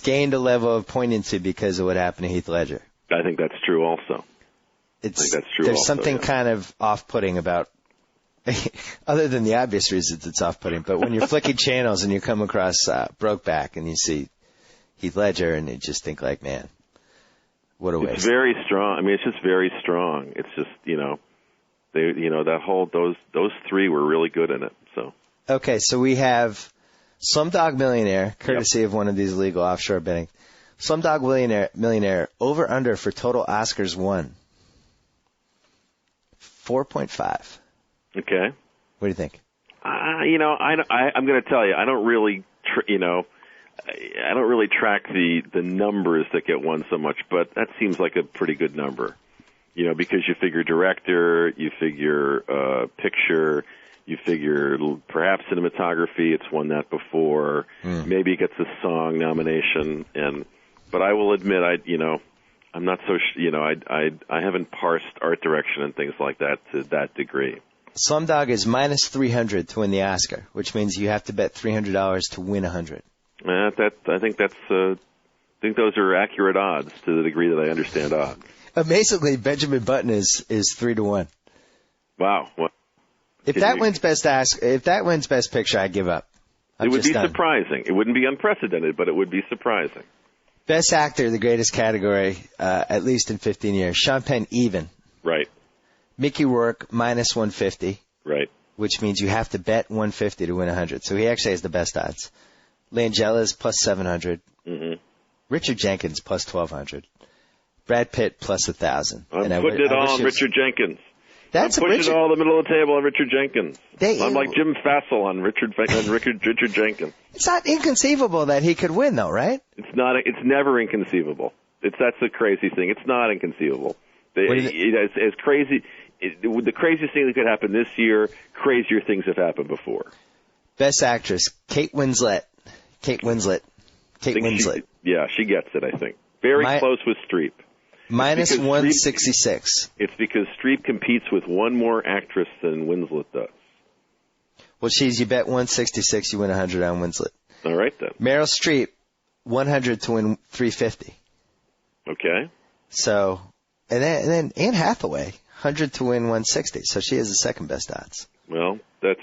gained a level of poignancy because of what happened to Heath Ledger. I think that's true also. There's something kind of off-putting about, other than the obvious reasons it's off-putting, but when you're flicking channels and you come across Brokeback and you see Heath Ledger and you just think like, man, what a waste. It's very strong. I mean, it's just very strong. It's just, those three were really good in it. So. Okay, so we have Slumdog Millionaire, courtesy of one of these illegal offshore betting. Slumdog Millionaire, over-under for total Oscars won. 4.5. Okay. What do you think? I'm going to tell you, I don't really, I don't really track the numbers that get won so much, but that seems like a pretty good number. Because you figure director, you figure picture, you figure perhaps cinematography. It's won that before. Maybe it gets a song nomination, but I will admit, I'm not so. I haven't parsed art direction and things like that to that degree. Slumdog is minus 300 to win the Oscar, which means you have to bet $300 to win 100. I think those are accurate odds to the degree that I understand odds. Amazingly, Benjamin Button is 3-1. Wow. What? If that wins Best Picture, I give up. It would be surprising. It wouldn't be unprecedented, but it would be surprising. Best Actor, the greatest category, at least in 15 years. Sean Penn, even. Right. Mickey Rourke, minus 150. Right. Which means you have to bet 150 to win 100. So he actually has the best odds. Langella's plus 700. Mm-hmm. Richard Jenkins plus 1,200. Brad Pitt plus 1,000. I'm putting it on Richard Jenkins. That's I'm pushing Richard. all the middle of the table on Richard Jenkins. They- I'm like Jim Fassel on Richard Jenkins. It's not inconceivable that he could win, though, right? It's not. It's never inconceivable. That's the crazy thing. It's not inconceivable. As crazy. The craziest thing that could happen this year, crazier things have happened before. Best actress, Kate Winslet. Kate Winslet. She gets it, I think. Very close with Streep. Minus 166. It's because Streep competes with one more actress than Winslet does. Well, you bet 166, you win 100 on Winslet. All right, then. Meryl Streep, 100 to win 350. Okay. So, and then Anne Hathaway, 100 to win 160. So she has the second best odds. Well, that's,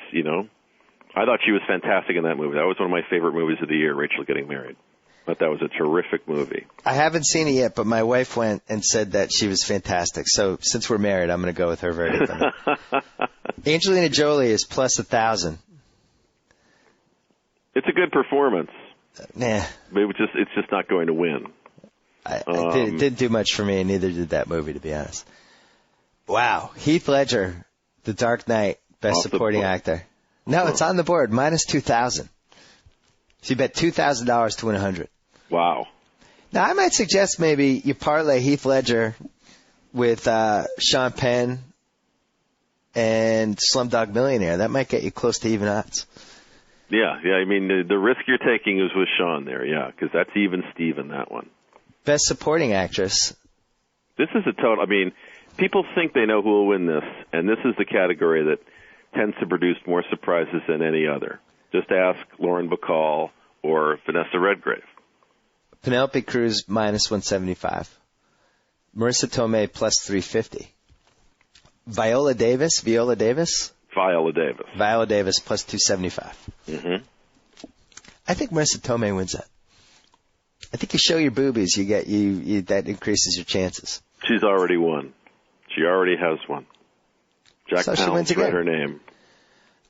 I thought she was fantastic in that movie. That was one of my favorite movies of the year, Rachel Getting Married. I thought that was a terrific movie. I haven't seen it yet, but my wife went and said that she was fantastic. So since we're married, I'm going to go with her verdict on it. Angelina Jolie is plus 1,000. It's a good performance. Nah. But it's just not going to win. It didn't do much for me, and neither did that movie, to be honest. Wow. Heath Ledger, The Dark Knight, Best Supporting Actor. No, it's on the board, minus 2,000. So you bet $2,000 to win 100. Wow. Now, I might suggest maybe you parlay Heath Ledger with Sean Penn and Slumdog Millionaire. That might get you close to even odds. Yeah. I mean, the risk you're taking is with Sean there, because that's even Steven, that one. Best Supporting Actress. This is a total. I mean, people think they know who will win this, and this is the category that tends to produce more surprises than any other. Just ask Lauren Bacall or Vanessa Redgrave. Penelope Cruz, minus 175. Marissa Tomei, plus 350. Viola Davis, plus 275. Mm-hmm. I think Marissa Tomei wins that. I think you show your boobies, that increases your chances. She's already won. She already has one. Jack Palance read her name.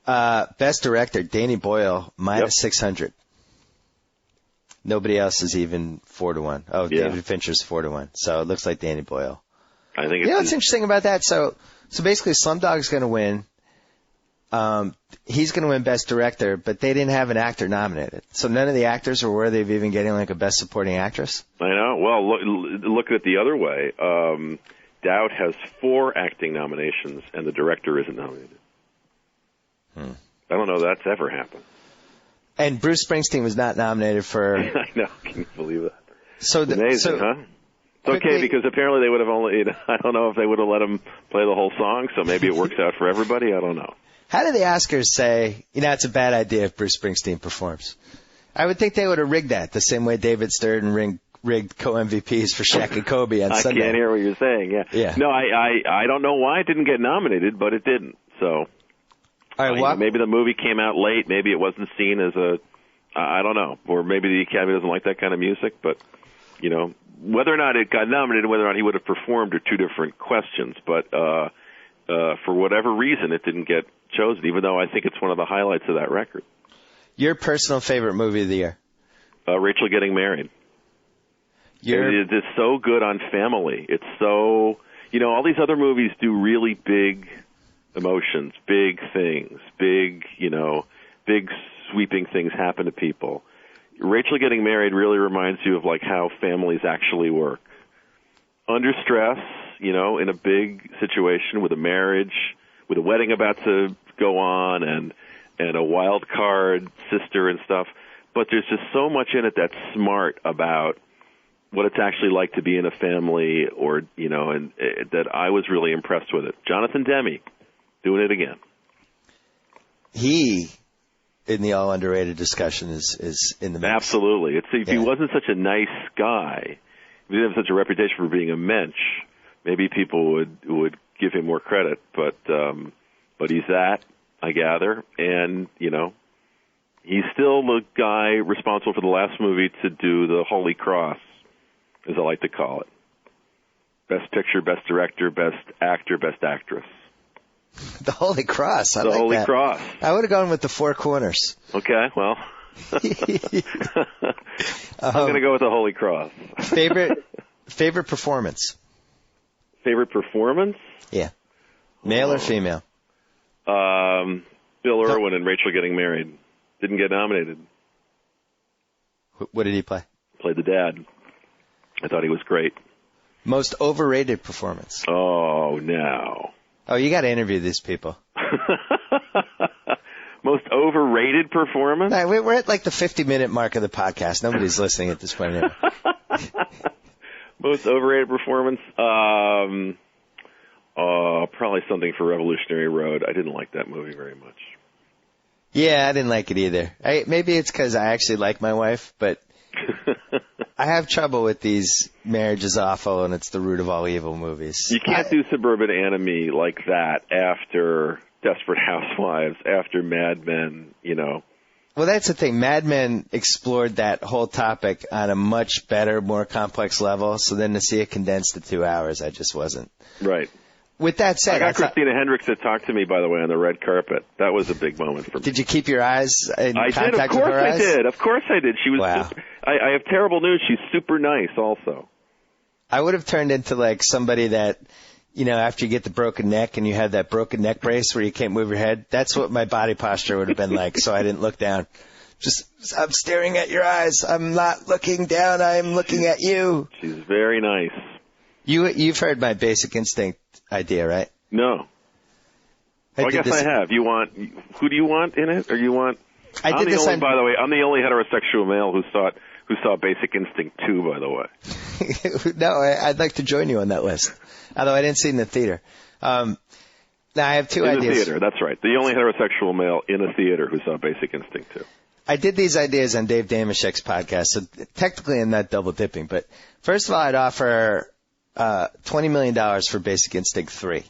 Best Director, Danny Boyle, minus 600. Nobody else is even 4-1. Oh, yeah. David Fincher's 4-1. So it looks like Danny Boyle. I think. You know what's interesting about that? So basically, Slumdog's going to win. He's going to win Best Director, but they didn't have an actor nominated. So none of the actors were worthy of even getting like a Best Supporting Actress. I know. Well, look at it the other way. Dowd has 4 acting nominations, and the director isn't nominated. I don't know that's ever happened. And Bruce Springsteen was not nominated for. I know. Can you believe that? So amazing, huh? It's okay, because apparently they would have only. I don't know if they would have let him play the whole song, so maybe it works out for everybody. I don't know. How do the Oscars say, it's a bad idea if Bruce Springsteen performs? I would think they would have rigged that the same way David Stern rigged co-MVPs for Shaq and Kobe on Sunday. I can't hear what you're saying. Yeah. No, I don't know why it didn't get nominated, but it didn't. So. All right, maybe the movie came out late. Maybe it wasn't seen as I don't know. Or maybe the Academy doesn't like that kind of music. But, whether or not it got nominated, whether or not he would have performed are two different questions. But for whatever reason, it didn't get chosen, even though I think it's one of the highlights of that record. Your personal favorite movie of the year? Rachel Getting Married. It is so good on family. It's so, all these other movies do really big emotions, big things, big sweeping things happen to people. Rachel Getting Married really reminds you of like how families actually work. Under stress, in a big situation with a marriage, with a wedding about to go on and a wild card sister and stuff. But there's just so much in it that's smart about what it's actually like to be in a family and that I was really impressed with it. Jonathan Demme. Doing it again. He, in the all underrated discussion, is in the mix. Absolutely. If he wasn't such a nice guy, if he didn't have such a reputation for being a mensch, maybe people would give him more credit. But he's that, I gather, and he's still the guy responsible for the last movie to do the Holy Cross, as I like to call it. Best Picture, Best Director, Best Actor, Best Actress. The Holy Cross. I like that. The Holy Cross. I would have gone with the Four Corners. Okay, well. I'm going to go with the Holy Cross. Favorite performance? Favorite performance? Yeah. Male or female? Bill Irwin and Rachel Getting Married. Didn't get nominated. What did he play? Played the dad. I thought he was great. Most overrated performance? Oh, no. Oh, you got to interview these people. Most overrated performance? No, we're at like the 50-minute mark of the podcast. Nobody's listening at this point anyway. Most overrated performance? Probably something for Revolutionary Road. I didn't like that movie very much. Yeah, I didn't like it either. Maybe it's because I actually like my wife, but I have trouble with these marriage is awful and it's the root of all evil movies. You can't do Suburban Enemy like that after Desperate Housewives, after Mad Men, you know. Well, that's the thing. Mad Men explored that whole topic on a much better, more complex level. So then to see it condensed to 2 hours, I just wasn't. Right. With that said, I got Christina Hendricks to talk to me, by the way, on the red carpet. That was a big moment for me. Did you keep your eyes in contact with her eyes? I did. Of course I did. She was. Wow. I have terrible news. She's super nice also. I would have turned into like somebody that, you know, after you get the broken neck and you have that broken neck brace where you can't move your head. That's what my body posture would have been like, so I didn't look down. I'm staring at your eyes. I'm not looking down. I'm looking at you. She's very nice. You've heard my Basic Instinct idea, right? No. I guess I have. Who do you want in it? Or you want? By the way, I'm the only heterosexual male who saw Basic Instinct 2, by the way. No, I'd like to join you on that list. Although I didn't see it in the theater. Now I have two ideas. In the theater, that's right. The only heterosexual male in a theater who saw Basic Instinct 2. I did these ideas on Dave Damashek's podcast, so technically I'm not double dipping. But first of all, I'd offer $20 million for Basic Instinct 3.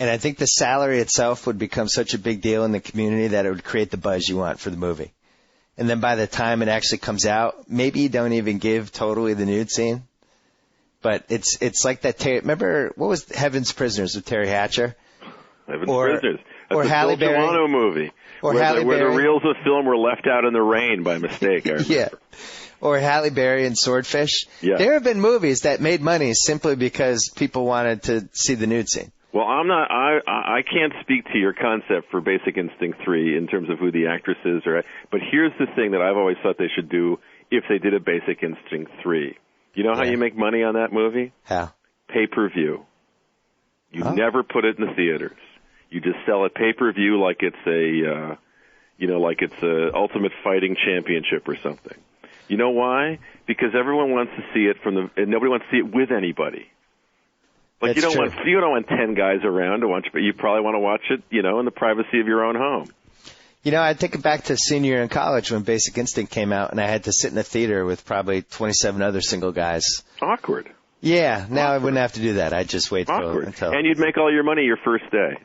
And I think the salary itself would become such a big deal in the community that it would create the buzz you want for the movie. And then by the time it actually comes out, maybe you don't even give totally the nude scene. But it's like that. Remember, what was Heaven's Prisoners with Terry Hatcher? Heaven's Prisoners. That's or Halle Berry. Delano movie. Or where the reels of film were left out in the rain by mistake. I remember. Yeah. Or Halle Berry and Swordfish. Yeah. There have been movies that made money simply because people wanted to see the nude scene. Well, I can't speak to your concept for Basic Instinct 3 in terms of who the actress is, but here's the thing that I've always thought they should do if they did a Basic Instinct 3. You know how you make money on that movie? How? Pay-per-view. You never put it in the theaters. You just sell it pay-per-view like it's a Ultimate Fighting Championship or something. You know why? Because everyone wants to see it and nobody wants to see it with anybody. Like you don't want 10 guys around to watch, but you probably want to watch it, in the privacy of your own home. I take it back to senior year in college when Basic Instinct came out, and I had to sit in a theater with probably 27 other single guys. Awkward. Yeah, now I wouldn't have to do that. I'd just wait until. And you'd make all your money your first day.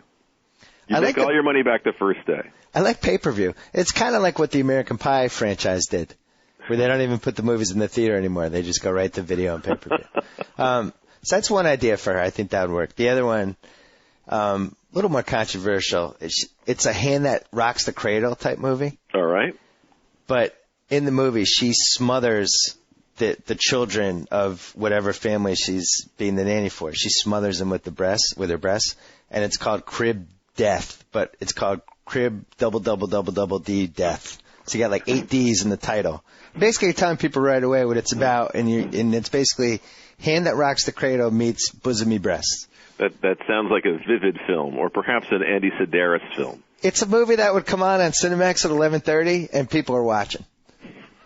You'd make all your money back the first day. I like pay-per-view. It's kind of like what the American Pie franchise did, where they don't even put the movies in the theater anymore. They just go right to video and pay-per-view. So that's one idea for her. I think that would work. The other one, a little more controversial. It's a Hand That Rocks the Cradle type movie. All right. But in the movie, she smothers the children of whatever family she's being the nanny for. She smothers them with her breasts, and it's called Crib Death, but it's called Crib double D Death. So you got like 8 D's in the title. Basically, you're telling people right away what it's about, and it's basically Hand That Rocks the Cradle meets Bosomy Breasts. That sounds like a Vivid film, or perhaps an Andy Sedaris film. It's a movie that would come on Cinemax at 11:30, and people are watching.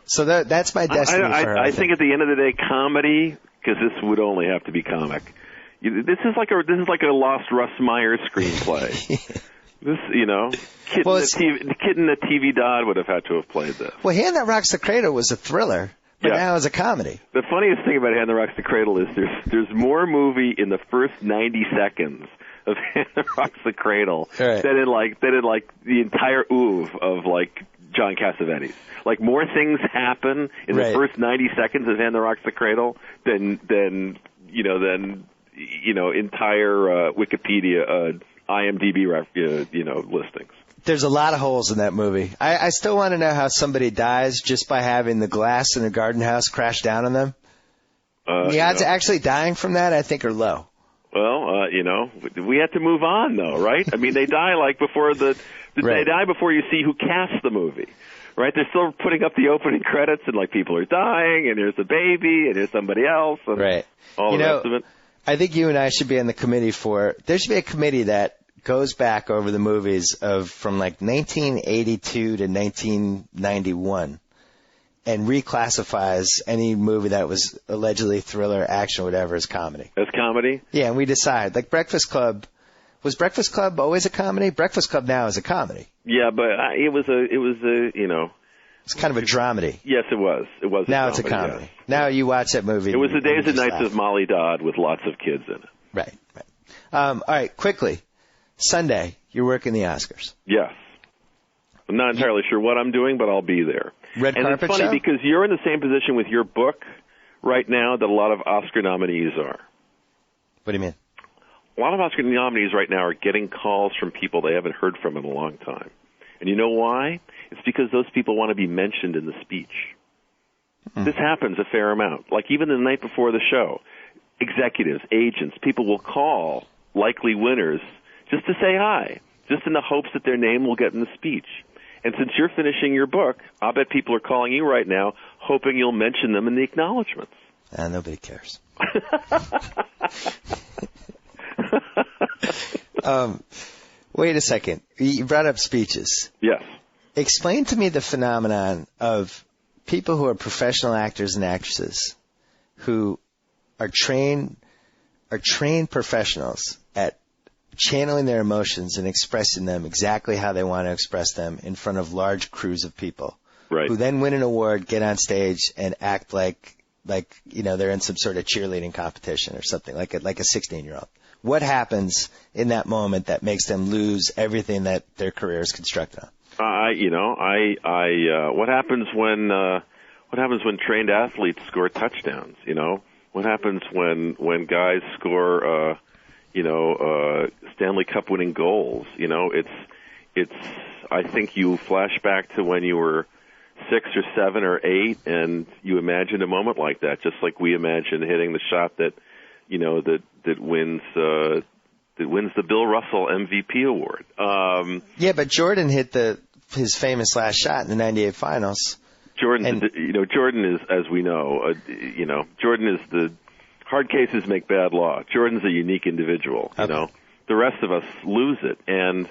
So that's my destiny for her. I think at the end of the day, comedy, because this would only have to be comic. This is like a Lost Russ Meyer screenplay. This, Kitten the TV Dodd would have had to have played this. Well, Hand That Rocks the Cradle was a thriller, but now it's a comedy. The funniest thing about Hand That Rocks the Cradle is there's more movie in the first 90 seconds of Hand That Rocks the Cradle than in the entire oeuvre of John Cassavetes. Like more things happen in the first 90 seconds of Hand That Rocks the Cradle than entire Wikipedia IMDb listings. There's a lot of holes in that movie. I still want to know how somebody dies just by having the glass in a garden house crash down on them. The odds of actually dying from that, I think, are low. Well, we had to move on, though, right? I mean, they die before they die before you see who cast the movie, right? They're still putting up the opening credits, and people are dying, and there's a baby, and there's somebody else, and all the rest of it. I think you and I should be on the committee there should be a committee that goes back over the movies from 1982 to 1991 and reclassifies any movie that was allegedly thriller, action, whatever as comedy. As comedy? Yeah, and we decide. Breakfast Club, was Breakfast Club always a comedy? Breakfast Club now is a comedy. Yeah, but it was it's kind of a dramedy. Yes, it was. It was. Now it's a comedy. Yes. Now you watch that movie. It was the days and nights of Molly Dodd with lots of kids in it. Right. All right, quickly. Sunday, you're working the Oscars. Yes. I'm not entirely sure what I'm doing, but I'll be there. Red carpet show? And it's funny because you're in the same position with your book right now that a lot of Oscar nominees are. What do you mean? A lot of Oscar nominees right now are getting calls from people they haven't heard from in a long time. And you know why? It's because those people want to be mentioned in the speech. This happens a fair amount. Even the night before the show, executives, agents, people will call likely winners just to say hi, just in the hopes that their name will get in the speech. And since you're finishing your book, I'll bet people are calling you right now hoping you'll mention them in the acknowledgments. Nobody cares. Wait a second. You brought up speeches. Yes. Explain to me the phenomenon of people who are professional actors and actresses who are trained professionals at channeling their emotions and expressing them exactly how they want to express them in front of large crews of people. Right. Who then win an award, get on stage, and act like they're in some sort of cheerleading competition or something, like a 16-year-old. What happens in that moment that makes them lose everything that their career is constructed on? What happens when trained athletes score touchdowns? What happens when guys score Stanley Cup winning goals? It's I think you flash back to when you were 6 or 7 or 8 and you imagine a moment like that, just like we imagine hitting the shot that wins the Bill Russell MVP award. But Jordan hit his famous last shot in the '98 finals. Jordan is, as we know, Jordan is the hard cases make bad law. Jordan's a unique individual. Okay. The rest of us lose it, and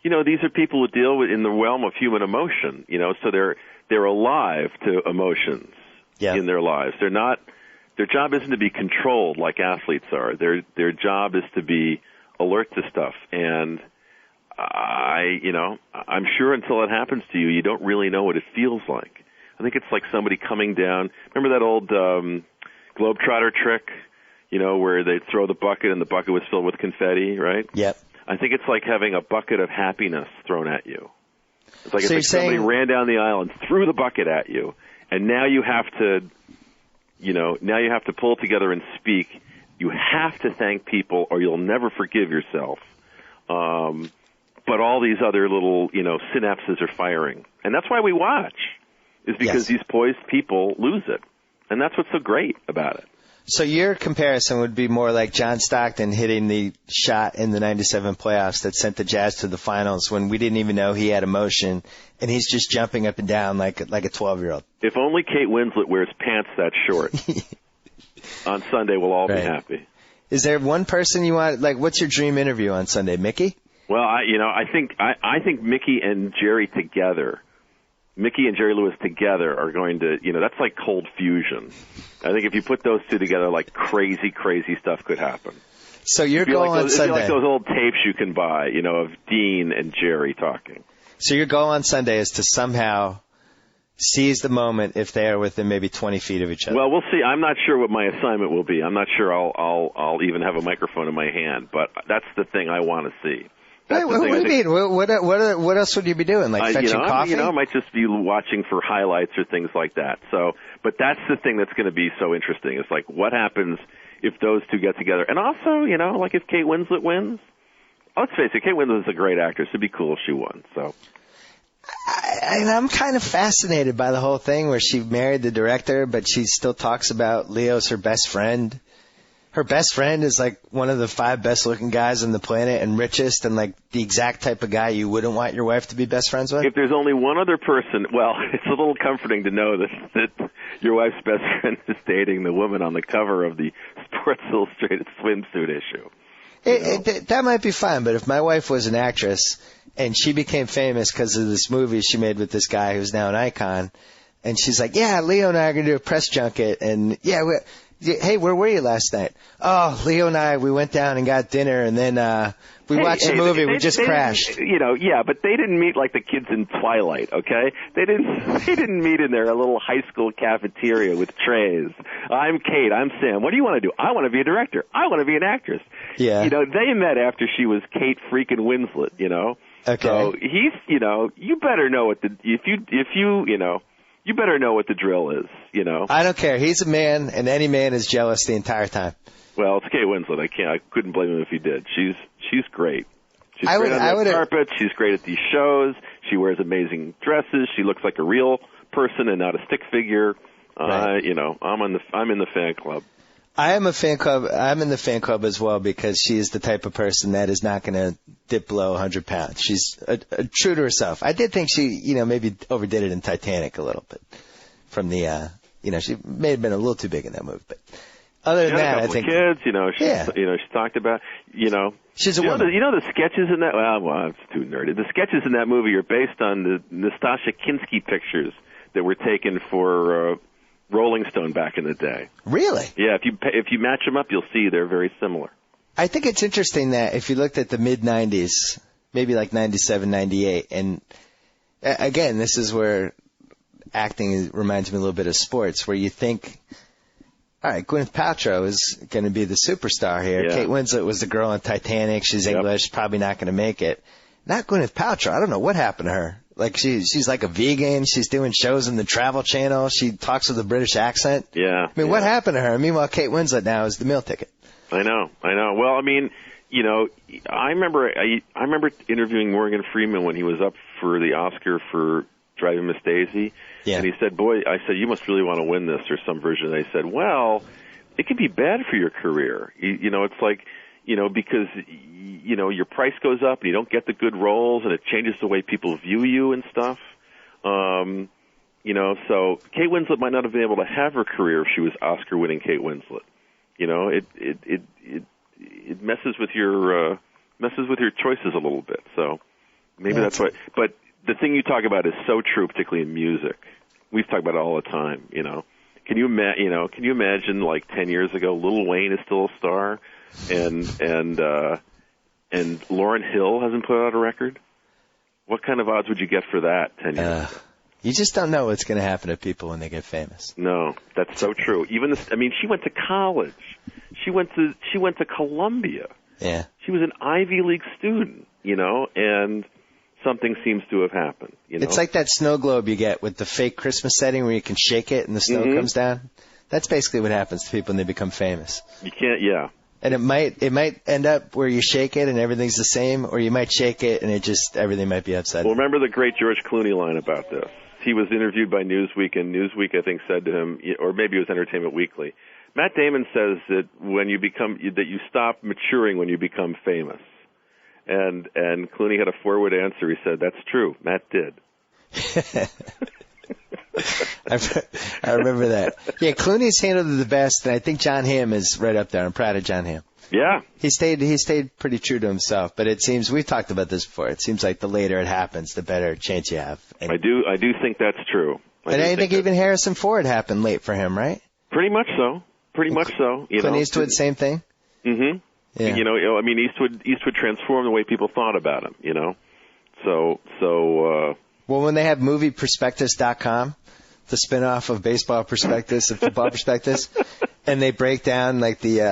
these are people who deal with in the realm of human emotion. So they're alive to emotions in their lives. They're not. Their job isn't to be controlled like athletes are. Their job is to be alert to stuff. And I'm sure until it happens to you, you don't really know what it feels like. I think it's like somebody coming down. Remember that old Globetrotter trick, where they'd throw the bucket and the bucket was filled with confetti, right? Yep. I think it's like having a bucket of happiness thrown at you. It's like, so somebody ran down the aisle and threw the bucket at you, and now you have to pull it together and speak. You have to thank people or you'll never forgive yourself. But all these other little, synapses are firing. And that's why we watch, is because these poised people lose it. And that's what's so great about it. So your comparison would be more like John Stockton hitting the shot in the '97 playoffs that sent the Jazz to the finals when we didn't even know he had emotion, and he's just jumping up and down like a 12-year-old. If only Kate Winslet wears pants that short on Sunday, we'll all be happy. Is there one person you want? What's your dream interview on Sunday, Mickey? Well, I think Mickey and Jerry Lewis together are going to, that's like cold fusion. I think if you put those two together, crazy, crazy stuff could happen. So you're going on Sunday. Like those old tapes you can buy, of Dean and Jerry talking. So your goal on Sunday is to somehow seize the moment if they are within maybe 20 feet of each other. Well, we'll see. I'm not sure what my assignment will be. I'm not sure I'll even have a microphone in my hand, but that's the thing I want to see. Wait, what do you mean? What else would you be doing? Fetching coffee? I might just be watching for highlights or things like that. So, but that's the thing that's going to be so interesting. It's what happens if those two get together? And also, if Kate Winslet wins, let's face it, Kate Winslet is a great actress. It'd be cool if she won. So, I'm kind of fascinated by the whole thing where she married the director, but she still talks about Leo's her best friend. her best friend is like one of the 5 best looking guys on the planet and richest and like the exact type of guy you wouldn't want your wife to be best friends with? If there's only one other person, well, it's a little comforting to know that your wife's best friend is dating the woman on the cover of the Sports Illustrated swimsuit issue. That might be fine, but if my wife was an actress and she became famous because of this movie she made with this guy who's now an icon, and she's like, yeah, Leo and I are going to do a press junket, and hey, where were you last night? Oh, Leo and I, we went down and got dinner, and then we watched a movie. We just crashed. But they didn't meet like the kids in Twilight, okay? They didn't meet in their little high school cafeteria with trays. I'm Kate. I'm Sam. What do you want to do? I want to be a director. I want to be an actress. Yeah. They met after she was Kate freaking Winslet. Okay. So he's, you better know what you better know what the drill is, I don't care. He's a man, and any man is jealous the entire time. Well, it's Kate Winslet. I couldn't blame him if he did. She's great. She's great on the carpet. She's great at these shows. She wears amazing dresses. She looks like a real person and not a stick figure. Right. I'm in the fan club. I am a fan club. I'm in the fan club as well because she is the type of person that is not going to dip below 100 pounds. She's true to herself. I did think she, maybe overdid it in Titanic a little bit from the, she may have been a little too big in that movie. But other than that, I think kids, she talked about, she's a woman. The sketches in that. Well, it's too nerdy. The sketches in that movie are based on the Nastasha Kinski pictures that were taken for Rolling Stone back in the day. Really? Yeah, if you match them up, you'll see they're very similar. I think it's interesting that if you looked at the mid-'90s, maybe like 97, 98, and again, this is where acting reminds me a little bit of sports, where you think, all right, Gwyneth Paltrow is going to be the superstar here. Yeah. Kate Winslet was the girl on Titanic. She's English, probably not going to make it. Not Gwyneth Paltrow. I don't know what happened to her. Like she's like a vegan. She's doing shows in the Travel Channel. She talks with a British accent. Yeah. I mean, what happened to her? Meanwhile, Kate Winslet now is the meal ticket. I know. Well, I mean, I remember interviewing Morgan Freeman when he was up for the Oscar for Driving Miss Daisy. Yeah. And he said, I said, you must really want to win this or some version. And they said, well, it can be bad for your career. It's like, because, your price goes up and you don't get the good roles and it changes the way people view you and stuff. So Kate Winslet might not have been able to have her career if she was Oscar-winning Kate Winslet. It messes with your choices a little bit. So maybe that's why. But the thing you talk about is so true, particularly in music. We've talked about it all the time. Can you imagine like 10 years ago, Lil Wayne is still a star, and Lauryn Hill hasn't put out a record? What kind of odds would you get for that 10 years ago? You just don't know what's going to happen to people when they get famous. No, that's so true. She went to college. She went to Columbia. Yeah. She was an Ivy League student, and something seems to have happened. It's like that snow globe you get with the fake Christmas setting where you can shake it and the snow comes down. That's basically what happens to people when they become famous. You can't, yeah. And it might end up where you shake it and everything's the same, or you might shake it and everything might be upside down. Well, remember the great George Clooney line about this. He was interviewed by Newsweek, and Newsweek, I think, said to him, or maybe it was Entertainment Weekly, Matt Damon says that that you stop maturing when you become famous. And Clooney had a forward answer. He said, that's true. Matt did. I remember that. Yeah, Clooney's handled it the best, and I think John Hamm is right up there. I'm proud of John Hamm. Yeah. He stayed pretty true to himself, but it seems, we've talked about this before, it seems like the later it happens, the better chance you have. And I do think that's true. I think even Harrison Ford happened late for him, right? Pretty much so. Clint Eastwood, same thing? Mm-hmm. Yeah. Eastwood transformed the way people thought about him, So well, when they have movieperspectives.com, the spinoff of Baseball Prospectus and Football Prospectus, and they break down like the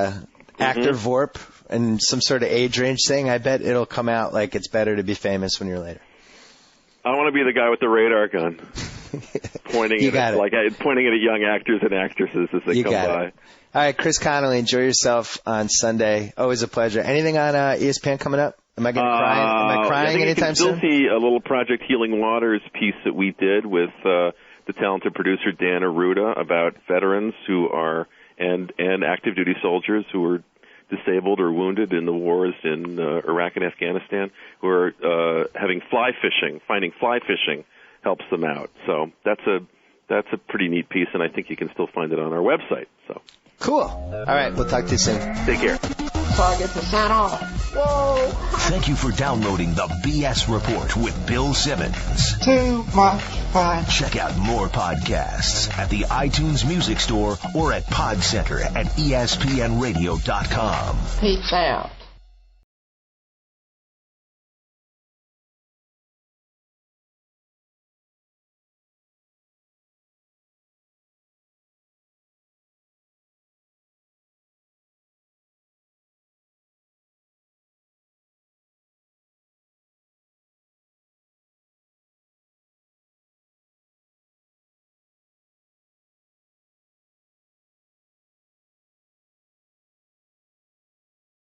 actor VORP and some sort of age range thing, I bet it'll come out like it's better to be famous when you're later. I want to be the guy with the radar gun, pointing at young actors and actresses as they come by. All right, Chris Connelly, enjoy yourself on Sunday. Always a pleasure. Anything on ESPN coming up? Am I going to cry? Am I crying anytime soon? I think you can still see a little Project Healing Waters piece that we did with the talented producer Dan Arruda about veterans who are and active duty soldiers who were disabled or wounded in the wars in Iraq and Afghanistan, who are having fly fishing. Finding fly fishing helps them out. So that's a pretty neat piece, and I think you can still find it on our website. So cool. All right, we'll talk to you soon. Take care. So I get to sign off. Whoa. Thank you for downloading the BS Report with Bill Simmons. Too much fun. Check out more podcasts at the iTunes Music Store or at Pod Center at ESPNradio.com. Peace out.